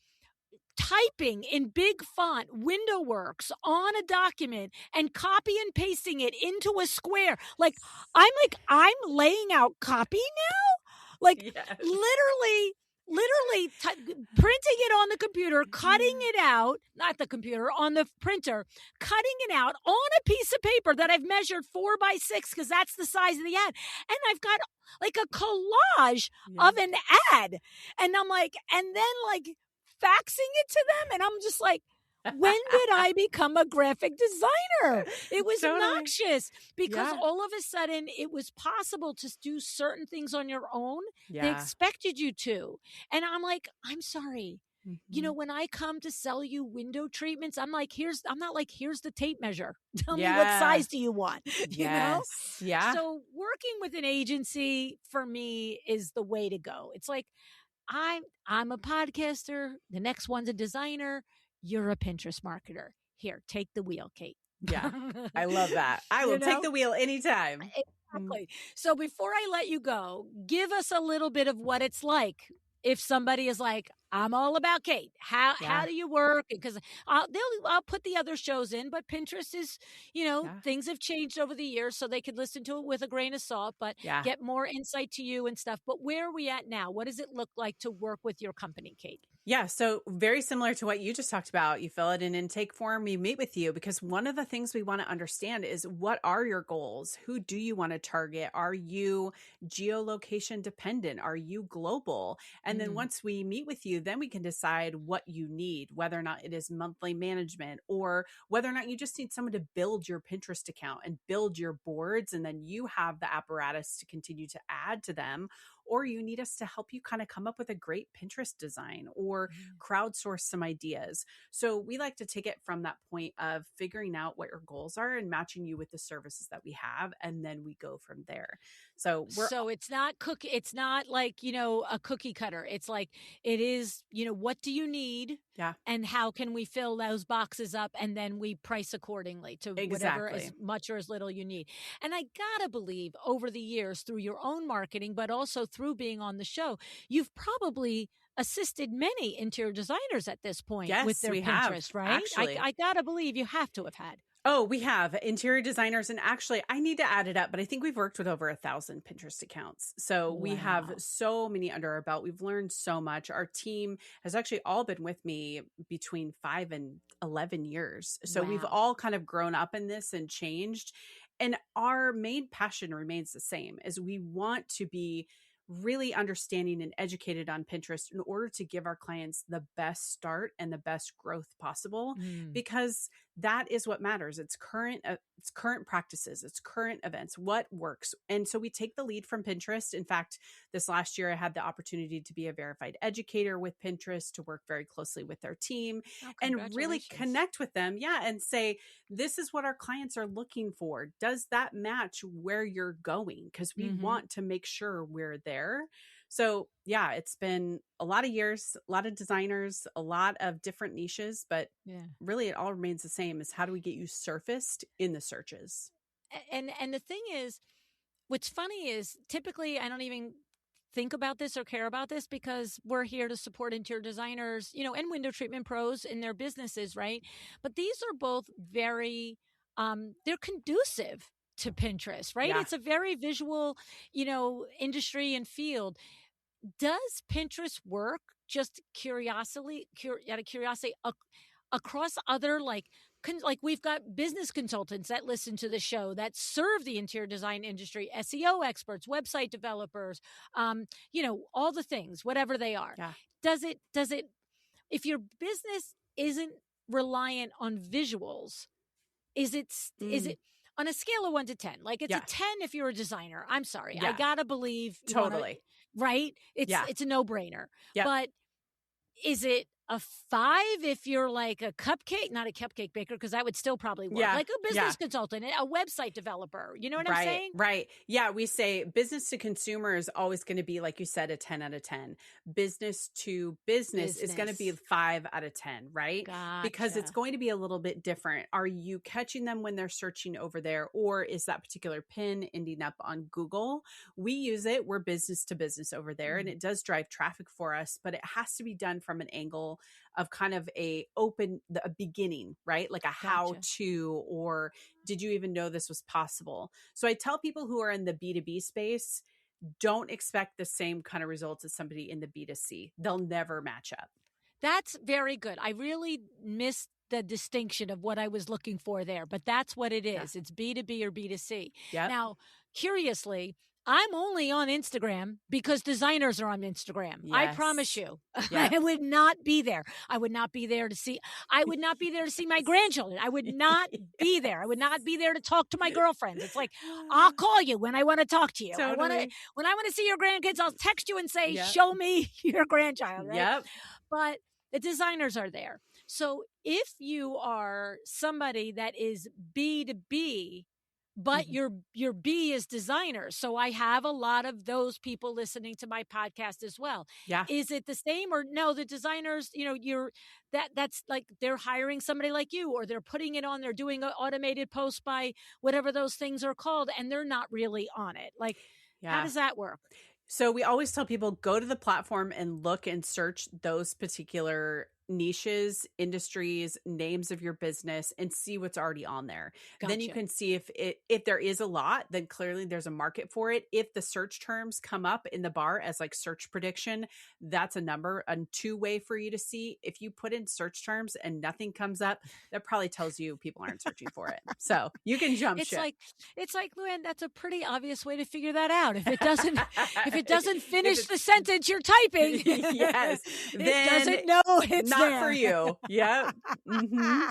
typing in big font Window Works on a document and copy and pasting it into a square. I'm laying out copy now. Like Yes. literally printing it on the computer, cutting it out, not the computer, on the printer, cutting it out on a piece of paper that I've measured 4x6 because that's the size of the ad. And I've got like a collage of an ad. And I'm like, and then like faxing it to them. And I'm just like, when did I become a graphic designer? It was noxious because all of a sudden it was possible to do certain things on your own. They expected you to. And I'm like, I'm sorry. When I come to sell you window treatments, I'm not like, here's the tape measure. Tell me what size do you want? Yeah. So working with an agency for me is the way to go. It's like, I'm a podcaster. The next one's a designer. You're a Pinterest marketer. Here, take the wheel, Kate. Yeah. I love that. I will take the wheel anytime. Exactly. So before I let you go, give us a little bit of what it's like if somebody is like, I'm all about Kate. How do you work? Because I'll put the other shows in, but Pinterest is, things have changed over the years, so they could listen to it with a grain of salt, but get more insight to you and stuff. But where are we at now? What does it look like to work with your company, Kate? Yeah. So very similar to what you just talked about. You fill it in intake form, we meet with you because one of the things we want to understand is what are your goals? Who do you want to target? Are you geolocation dependent? Are you global? And then once we meet with you, then we can decide what you need, whether or not it is monthly management or whether or not you just need someone to build your Pinterest account and build your boards. And then you have the apparatus to continue to add to them. Or you need us to help you kind of come up with a great Pinterest design or crowdsource some ideas. So we like to take it from that point of figuring out what your goals are and matching you with the services that we have. And then we go from there. So it's not it's not like, a cookie cutter. It's like, it is, what do you need? Yeah. And how can we fill those boxes up? And then we price accordingly to whatever, as much or as little you need. And I gotta believe over the years through your own marketing, but also through being on the show, you've probably assisted many interior designers at this point with their Pinterest, right? Actually. I gotta believe you have to have had. Oh, we have interior designers. And actually, I need to add it up, but I think we've worked with over 1,000 Pinterest accounts. So we have so many under our belt. We've learned so much. Our team has actually all been with me between 5 and 11 years. So we've all kind of grown up in this and changed. And our main passion remains the same, as we want to be really understanding and educated on Pinterest in order to give our clients the best start and the best growth possible, because that is what matters. It's current practices, it's current events, what works. And so we take the lead from Pinterest. In fact, this last year I had the opportunity to be a verified educator with Pinterest, to work very closely with their team Oh, and really congratulations. connect with them. Yeah, and say, this is what our clients are looking for. Does that match where you're going? Because we Mm-hmm. want to make sure we're there. So yeah, it's been a lot of years, a lot of designers, a lot of different niches, but Yeah. really it all remains the same: is how do we get you surfaced in the searches? And the thing is, what's funny is typically I don't even think about this or care about this because we're here to support interior designers, and window treatment pros in their businesses, right? But these are both very they're conducive to Pinterest, right? Yeah. It's a very visual, industry and field. Does Pinterest work just out of curiosity across other like we've got business consultants that listen to the show that serve the interior design industry, SEO experts, website developers, all the things, whatever they are. Yeah. Does it if your business isn't reliant on visuals, is Mm, it on a scale of 1 to 10? Like it's a yeah. 10 if you're a designer. I'm sorry. I Yeah. got to believe you want to, Totally. right? It's Yeah. it's a no-brainer. Yep. But is it a 5 if you're like a cupcake, not a cupcake baker, because that would still probably work. Yeah. Like a Yeah. business consultant, a website developer. You know what I'm Right, saying? right. Yeah, we say business to consumer is always going to be, like you said, a 10 out of 10. Business to business is going to be Business. 5 out of 10, right? Because it's Gotcha. going to be a little bit different. Are you catching them when they're searching over there, or is that particular pin ending up on Google? We use it. We're business to business over there, and Mhm. it does drive traffic for us, but it has to be done from an angle of kind of a beginning, right? Like a how Gotcha. to, or did you even know this was possible? So I tell people who are in the B2B space, don't expect the same kind of results as somebody in the B2C. They'll never match up. That's very good. I really missed the distinction of what I was looking for there, but that's what it Yeah. is. It's B2B or B2C. Yep. Now, curiously, I'm only on Instagram because designers are on Instagram. I promise Yes. you. Yep. I would not be there. I would not be there to see my grandchildren. I would not be there. I would not be there to talk to my girlfriends. It's like, I'll call you when I want to talk to you. Totally. When I want to see your grandkids, I'll text you and say, Yep. show me your grandchild, right? Yep. But the designers are there. So if you are somebody that is B2B, but Mhm. your B is designers. So I have a lot of those people listening to my podcast as well. Yeah. Is it the same or no? The designers, that's like they're hiring somebody like you, or they're putting it on, they're doing an automated post by whatever those things are called, and they're not really on it. Like, how Yeah. does that work? So we always tell people, go to the platform and look and search those particular niches, industries, names of your business, and see what's already on there. Then you Gotcha. can see if there is a lot, then clearly there's a market for it. If the search terms come up in the bar as like search prediction, that's a two-way for you to see. If you put in search terms and nothing comes up, that probably tells you people aren't searching for it. So you can jump It's ship. like LuAnn, that's a pretty obvious way to figure that out. If it doesn't If finish the it's sentence you're typing, yes, it then doesn't know it's not there. for you. Yep. Hmm.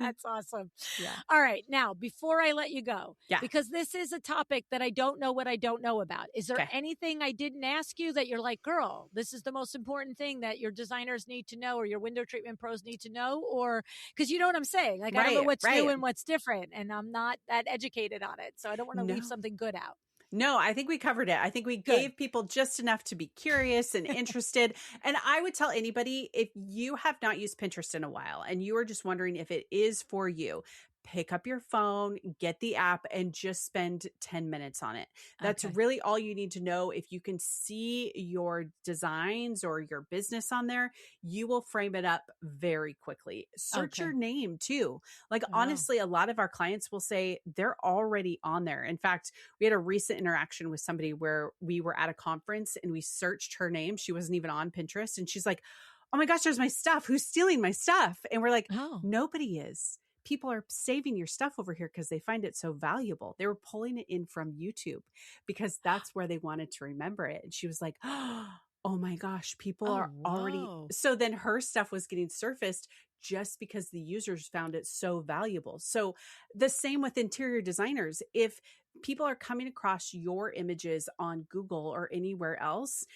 That's awesome. Yeah. All right. Now, before I let you go, Yeah. because this is a topic that I don't know what I don't know about, is there Okay. anything I didn't ask you that you're like, girl, this is the most important thing that your designers need to know or your window treatment pros need to know? Or because you know what I'm saying? Like, I don't know Right. what's new Right. and what's different, and I'm not that educated on it. So I don't want to leave No. something good out. No, I think we covered it. I think we Good. gave people just enough to be curious and interested. And I would tell anybody, if you have not used Pinterest in a while and you are just wondering if it is for you, pick up your phone, get the app, and just spend 10 minutes on it. That's Okay. really all you need to know. If you can see your designs or your business on there, you will frame it up very quickly. Search Okay. your name too. Like, Oh. honestly, a lot of our clients will say they're already on there. In fact, we had a recent interaction with somebody where we were at a conference and we searched her name. She wasn't even on Pinterest. And she's like, oh my gosh, there's my stuff. Who's stealing my stuff? And we're like, Oh. nobody is. People are saving your stuff over here because they find it so valuable. They were pulling it in from YouTube because that's where they wanted to remember it. And she was like, oh my gosh, people Oh, are already. whoa. So then her stuff was getting surfaced just because the users found it so valuable. So the same with interior designers. If people are coming across your images on Google or anywhere else,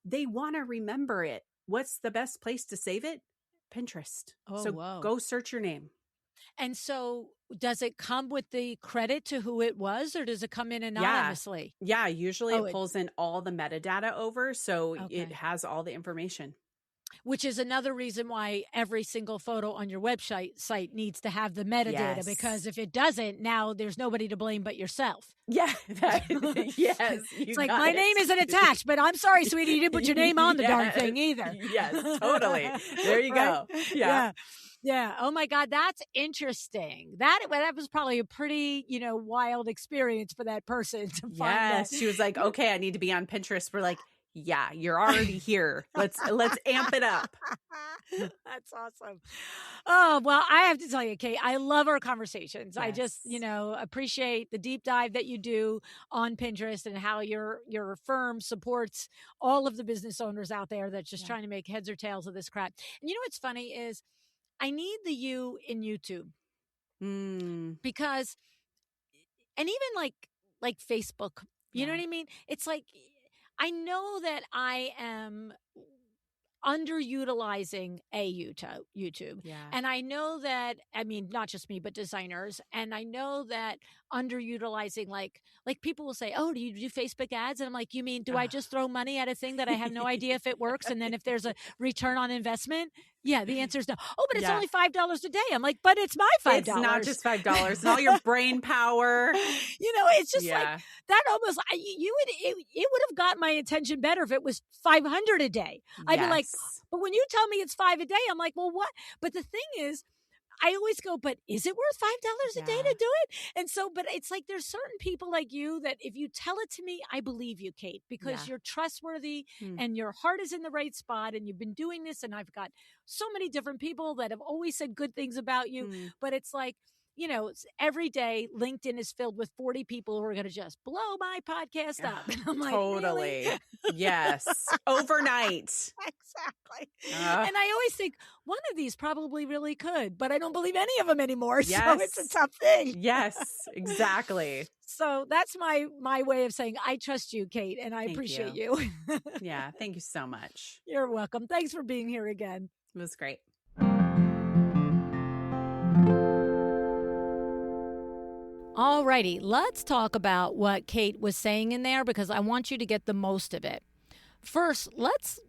they want to remember it. What's the best place to save it? Pinterest. Oh, So whoa. go search your name. And so does it come with the credit to who it was, or does it come in anonymously? Yeah. Usually Oh, it pulls in all the metadata over. So it okay. has all the information. Which is another reason why every single photo on your website site needs to have the metadata, because Yes. if it doesn't, now there's nobody to blame but yourself. Yeah. Yes. It's like, my name isn't attached, but I'm sorry, sweetie, you didn't put your name on the darn thing either. Yes, totally. There you Right? go. Yeah. Yeah. Oh my God, that's interesting. That was probably a pretty, wild experience for that person to find that. Yes. She was like, okay, I need to be on Pinterest. We're like, yeah, you're already here. Let's amp it up. That's awesome. Oh, well, I have to tell you, Kate, I love our conversations. I just, Yes. appreciate the deep dive that you do on Pinterest and how your firm supports all of the business owners out there that's just Yeah. trying to make heads or tails of this crap. And you know what's funny is I need the you in YouTube, because, and even like Facebook, you know Yeah. what I mean? It's like, I know that I am underutilizing YouTube. Yeah. And I know that, I mean, not just me, but designers. And I know that underutilizing, like people will say, oh, do you do Facebook ads? And I'm like, you mean, do I just throw money at a thing that I have no idea if it works? And then if there's a return on investment? Yeah, the answer is no. Oh, but it's only $5 a day. I'm like, but it's my $5. It's not just $5. It's all your brain power. It's just like that. Almost, it would have got my attention better if it was 500 a day. I'd be like, but when you tell me it's $5 a day, I'm like, well, what? But the thing is, I always go, but is it worth $5 a day to do it? And so, but it's like, there's certain people like you that if you tell it to me, I believe you, Kate, because you're trustworthy and your heart is in the right spot and you've been doing this. And I've got so many different people that have always said good things about you, but it's like, every day LinkedIn is filled with 40 people who are going to just blow my podcast up. And I'm like, totally. Really? Yes. Overnight. Exactly. And I always think one of these probably really could, but I don't believe any of them anymore. Yes. So it's a tough thing. Yes, exactly. So that's my way of saying I trust you, Kate, and I appreciate you. Yeah. Thank you so much. You're welcome. Thanks for being here again. It was great. All righty, let's talk about what Kate was saying in there, because I want you to get the most of it. First, let's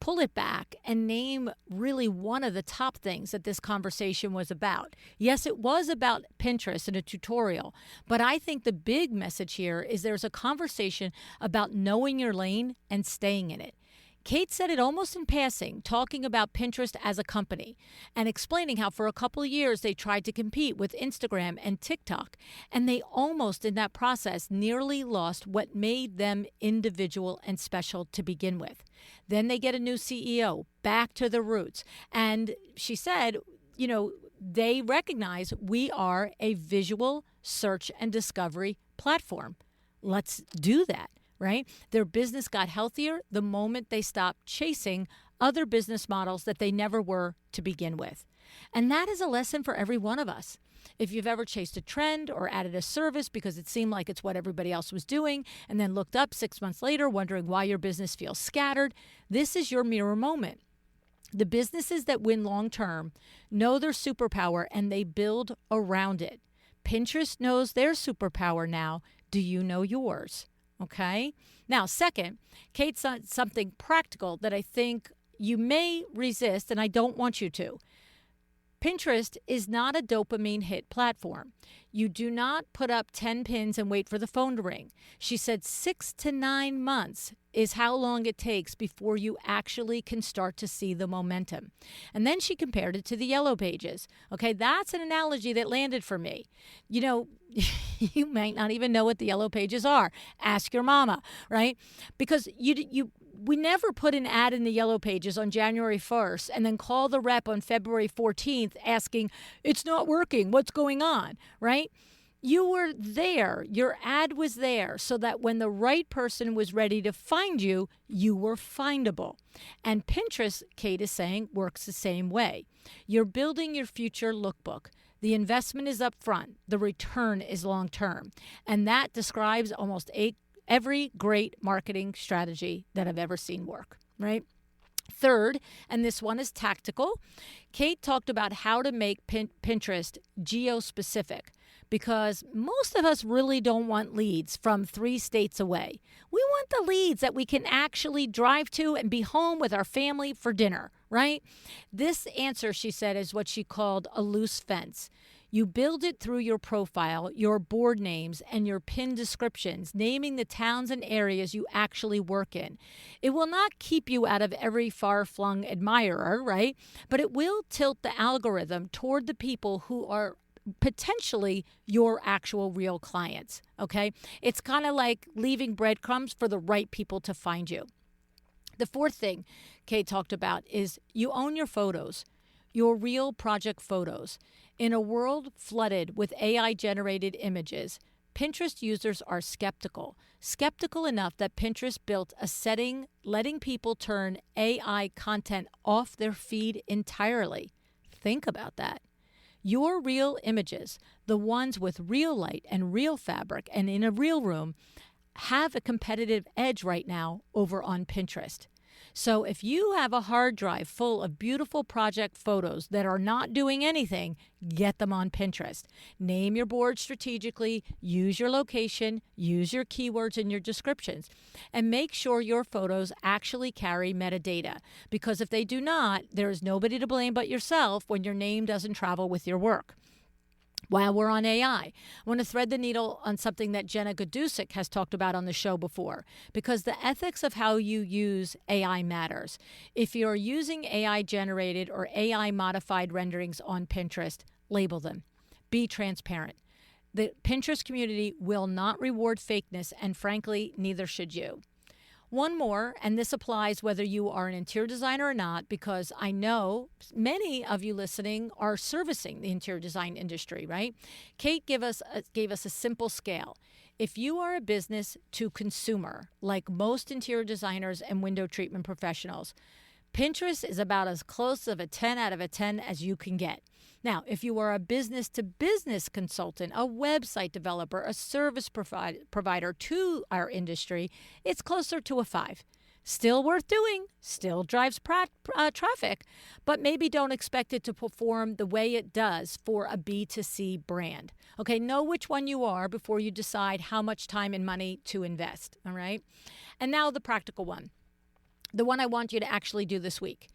pull it back and name really one of the top things that this conversation was about. Yes, it was about Pinterest and a tutorial, but I think the big message here is there's a conversation about knowing your lane and staying in it. Kate said it almost in passing, talking about Pinterest as a company and explaining how for a couple of years they tried to compete with Instagram and TikTok, and they almost in that process nearly lost what made them individual and special to begin with. Then they get a new CEO, back to the roots, and she said, they recognize we are a visual search and discovery platform. Let's do that. Right? Their business got healthier the moment they stopped chasing other business models that they never were to begin with. And that is a lesson for every one of us. If you've ever chased a trend or added a service because it seemed like it's what everybody else was doing, and then looked up 6 months later wondering why your business feels scattered, this is your mirror moment. The businesses that win long term know their superpower and they build around it. Pinterest knows their superpower now. Do you know yours? Okay. Now, second, Kate said something practical that I think you may resist, and I don't want you to. Pinterest is not a dopamine hit platform. You do not put up 10 pins and wait for the phone to ring. She said 6 to 9 months is how long it takes before you actually can start to see the momentum. And then she compared it to the Yellow Pages. Okay, that's an analogy that landed for me. You might not even know what the Yellow Pages are. Ask your mama, right? Because we never put an ad in the Yellow Pages on January 1st and then call the rep on February 14th asking, it's not working, what's going on, right? You were there. Your ad was there so that when the right person was ready to find you, you were findable. And Pinterest, Kate is saying, works the same way. You're building your future lookbook. The investment is up front. The return is long term. And that describes almost every great marketing strategy that I've ever seen work, right? Third, and this one is tactical, Kate talked about how to make Pinterest geo-specific, because most of us really don't want leads from 3 states away. We want the leads that we can actually drive to and be home with our family for dinner, right? This answer, she said, is what she called a loose fence. You build it through your profile, your board names, and your pin descriptions, naming the towns and areas you actually work in. It will not keep you out of every far-flung admirer, right? But it will tilt the algorithm toward the people who are potentially your actual real clients, okay? It's kind of like leaving breadcrumbs for the right people to find you. The fourth thing Kate talked about is you own your photos, your real project photos. In a world flooded with AI-generated images, Pinterest users are skeptical enough that Pinterest built a setting letting people turn AI content off their feed entirely. Think about that. Your real images, the ones with real light and real fabric and in a real room, have a competitive edge right now over on Pinterest. So if you have a hard drive full of beautiful project photos that are not doing anything, get them on Pinterest. Name your board strategically, use your location, use your keywords in your descriptions, and make sure your photos actually carry metadata. Because if they do not, there is nobody to blame but yourself when your name doesn't travel with your work. While we're on AI, I want to thread the needle on something that Jenna Godusik has talked about on the show before, because the ethics of how you use AI matters. If you're using AI-generated or AI-modified renderings on Pinterest, label them. Be transparent. The Pinterest community will not reward fakeness, and frankly, neither should you. One more, and this applies whether you are an interior designer or not, because I know many of you listening are servicing the interior design industry, right? Kate gave us a simple scale. If you are a business to consumer, like most interior designers and window treatment professionals, Pinterest is about as close of a 10 out of a 10 as you can get. Now, if you are a business-to-business consultant, a website developer, a service provider to our industry, it's closer to a 5. Still worth doing, still drives traffic, but maybe don't expect it to perform the way it does for a B2C brand. Okay, know which one you are before you decide how much time and money to invest, all right? And now the practical one, the one I want you to actually do this week.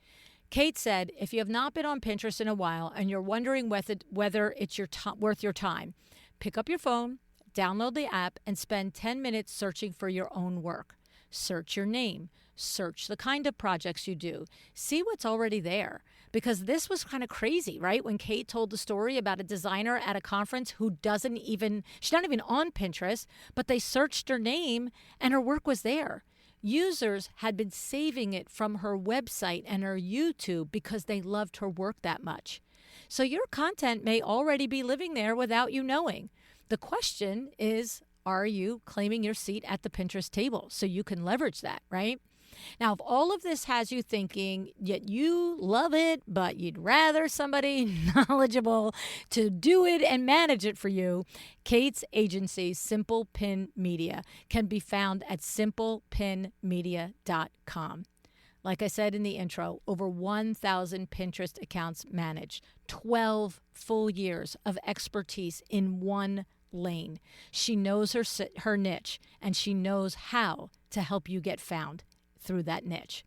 Kate said, if you have not been on Pinterest in a while and you're wondering whether it's worth your time, pick up your phone, download the app, and spend 10 minutes searching for your own work. Search your name. Search the kind of projects you do. See what's already there. Because this was kind of crazy, right? When Kate told the story about a designer at a conference who she's not even on Pinterest, but they searched her name and her work was there. Users had been saving it from her website and her YouTube because they loved her work that much. So your content may already be living there without you knowing. The question is, are you claiming your seat at the Pinterest table so you can leverage that, right? Now, if all of this has you thinking, yet you love it, but you'd rather somebody knowledgeable to do it and manage it for you, Kate's agency, Simple Pin Media, can be found at simplepinmedia.com. Like I said in the intro, over 1,000 Pinterest accounts managed, 12 full years of expertise in one lane. She knows her niche, and she knows how to help you get found through that niche.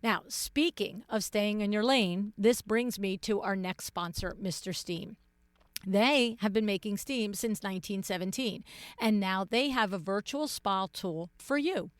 Now, speaking of staying in your lane, this brings me to our next sponsor, Mr. Steam. They have been making steam since 1917, and now they have a virtual spa tool for you.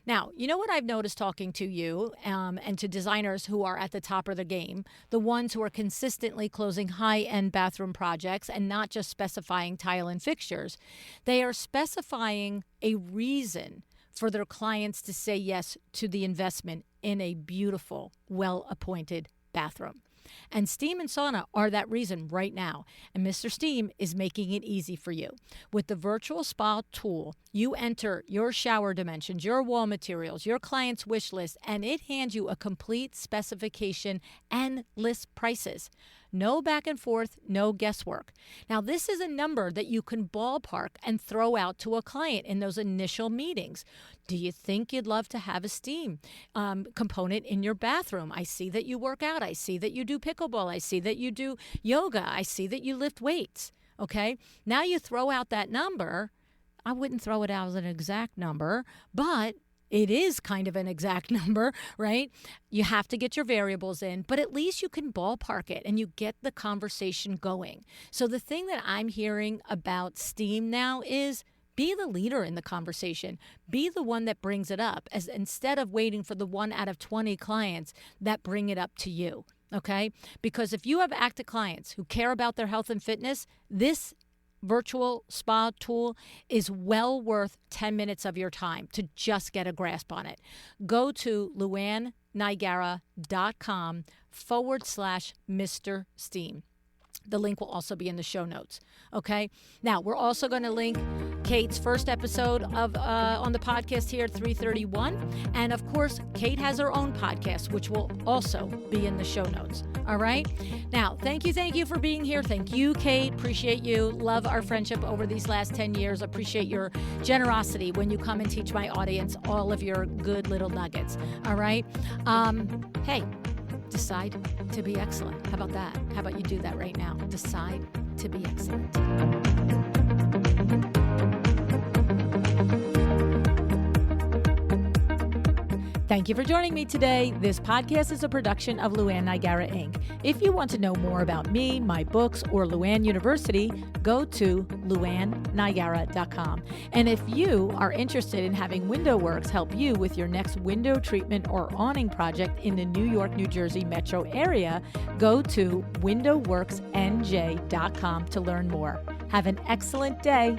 Now, you know what I've noticed talking to you and to designers who are at the top of the game, the ones who are consistently closing high-end bathroom projects and not just specifying tile and fixtures. They are specifying a reason for their clients to say yes to the investment in a beautiful, well-appointed bathroom. And steam and sauna are that reason right now. And Mr. Steam is making it easy for you. With the virtual spa tool, you enter your shower dimensions, your wall materials, your client's wish list, and it hands you a complete specification and list prices. No back and forth, no guesswork. Now, this is a number that you can ballpark and throw out to a client in those initial meetings. Do you think you'd love to have a steam component in your bathroom? I see that you work out. I see that you do pickleball. I see that you do yoga. I see that you lift weights. Okay? Now you throw out that number. I wouldn't throw it out as an exact number, but it is kind of an exact number, right? You have to get your variables in, but at least you can ballpark it and you get the conversation going. So the thing that I'm hearing about steam now is be the leader in the conversation. Be the one that brings it up, as instead of waiting for the 1 out of 20 clients that bring it up to you, okay? Because if you have active clients who care about their health and fitness, this virtual spa tool is well worth 10 minutes of your time to just get a grasp on it. Go to LuAnnNigara.com/Mr. Steam. The link will also be in the show notes. Okay. Now, we're also going to link Kate's first episode of on the podcast here at 331. And of course, Kate has her own podcast, which will also be in the show notes. All right. Now, thank you for being here. Thank you, Kate. Appreciate you. Love our friendship over these last 10 years. Appreciate your generosity when you come and teach my audience all of your good little nuggets. All right. Hey. Decide to be excellent. How about that? How about you do that right now? Decide to be excellent. Thank you for joining me today. This podcast is a production of LuAnn Nigara, Inc. If you want to know more about me, my books, or LuAnn University, go to LuAnnNigara.com. And if you are interested in having WindowWorks help you with your next window treatment or awning project in the New York, New Jersey metro area, go to WindowWorksNJ.com to learn more. Have an excellent day.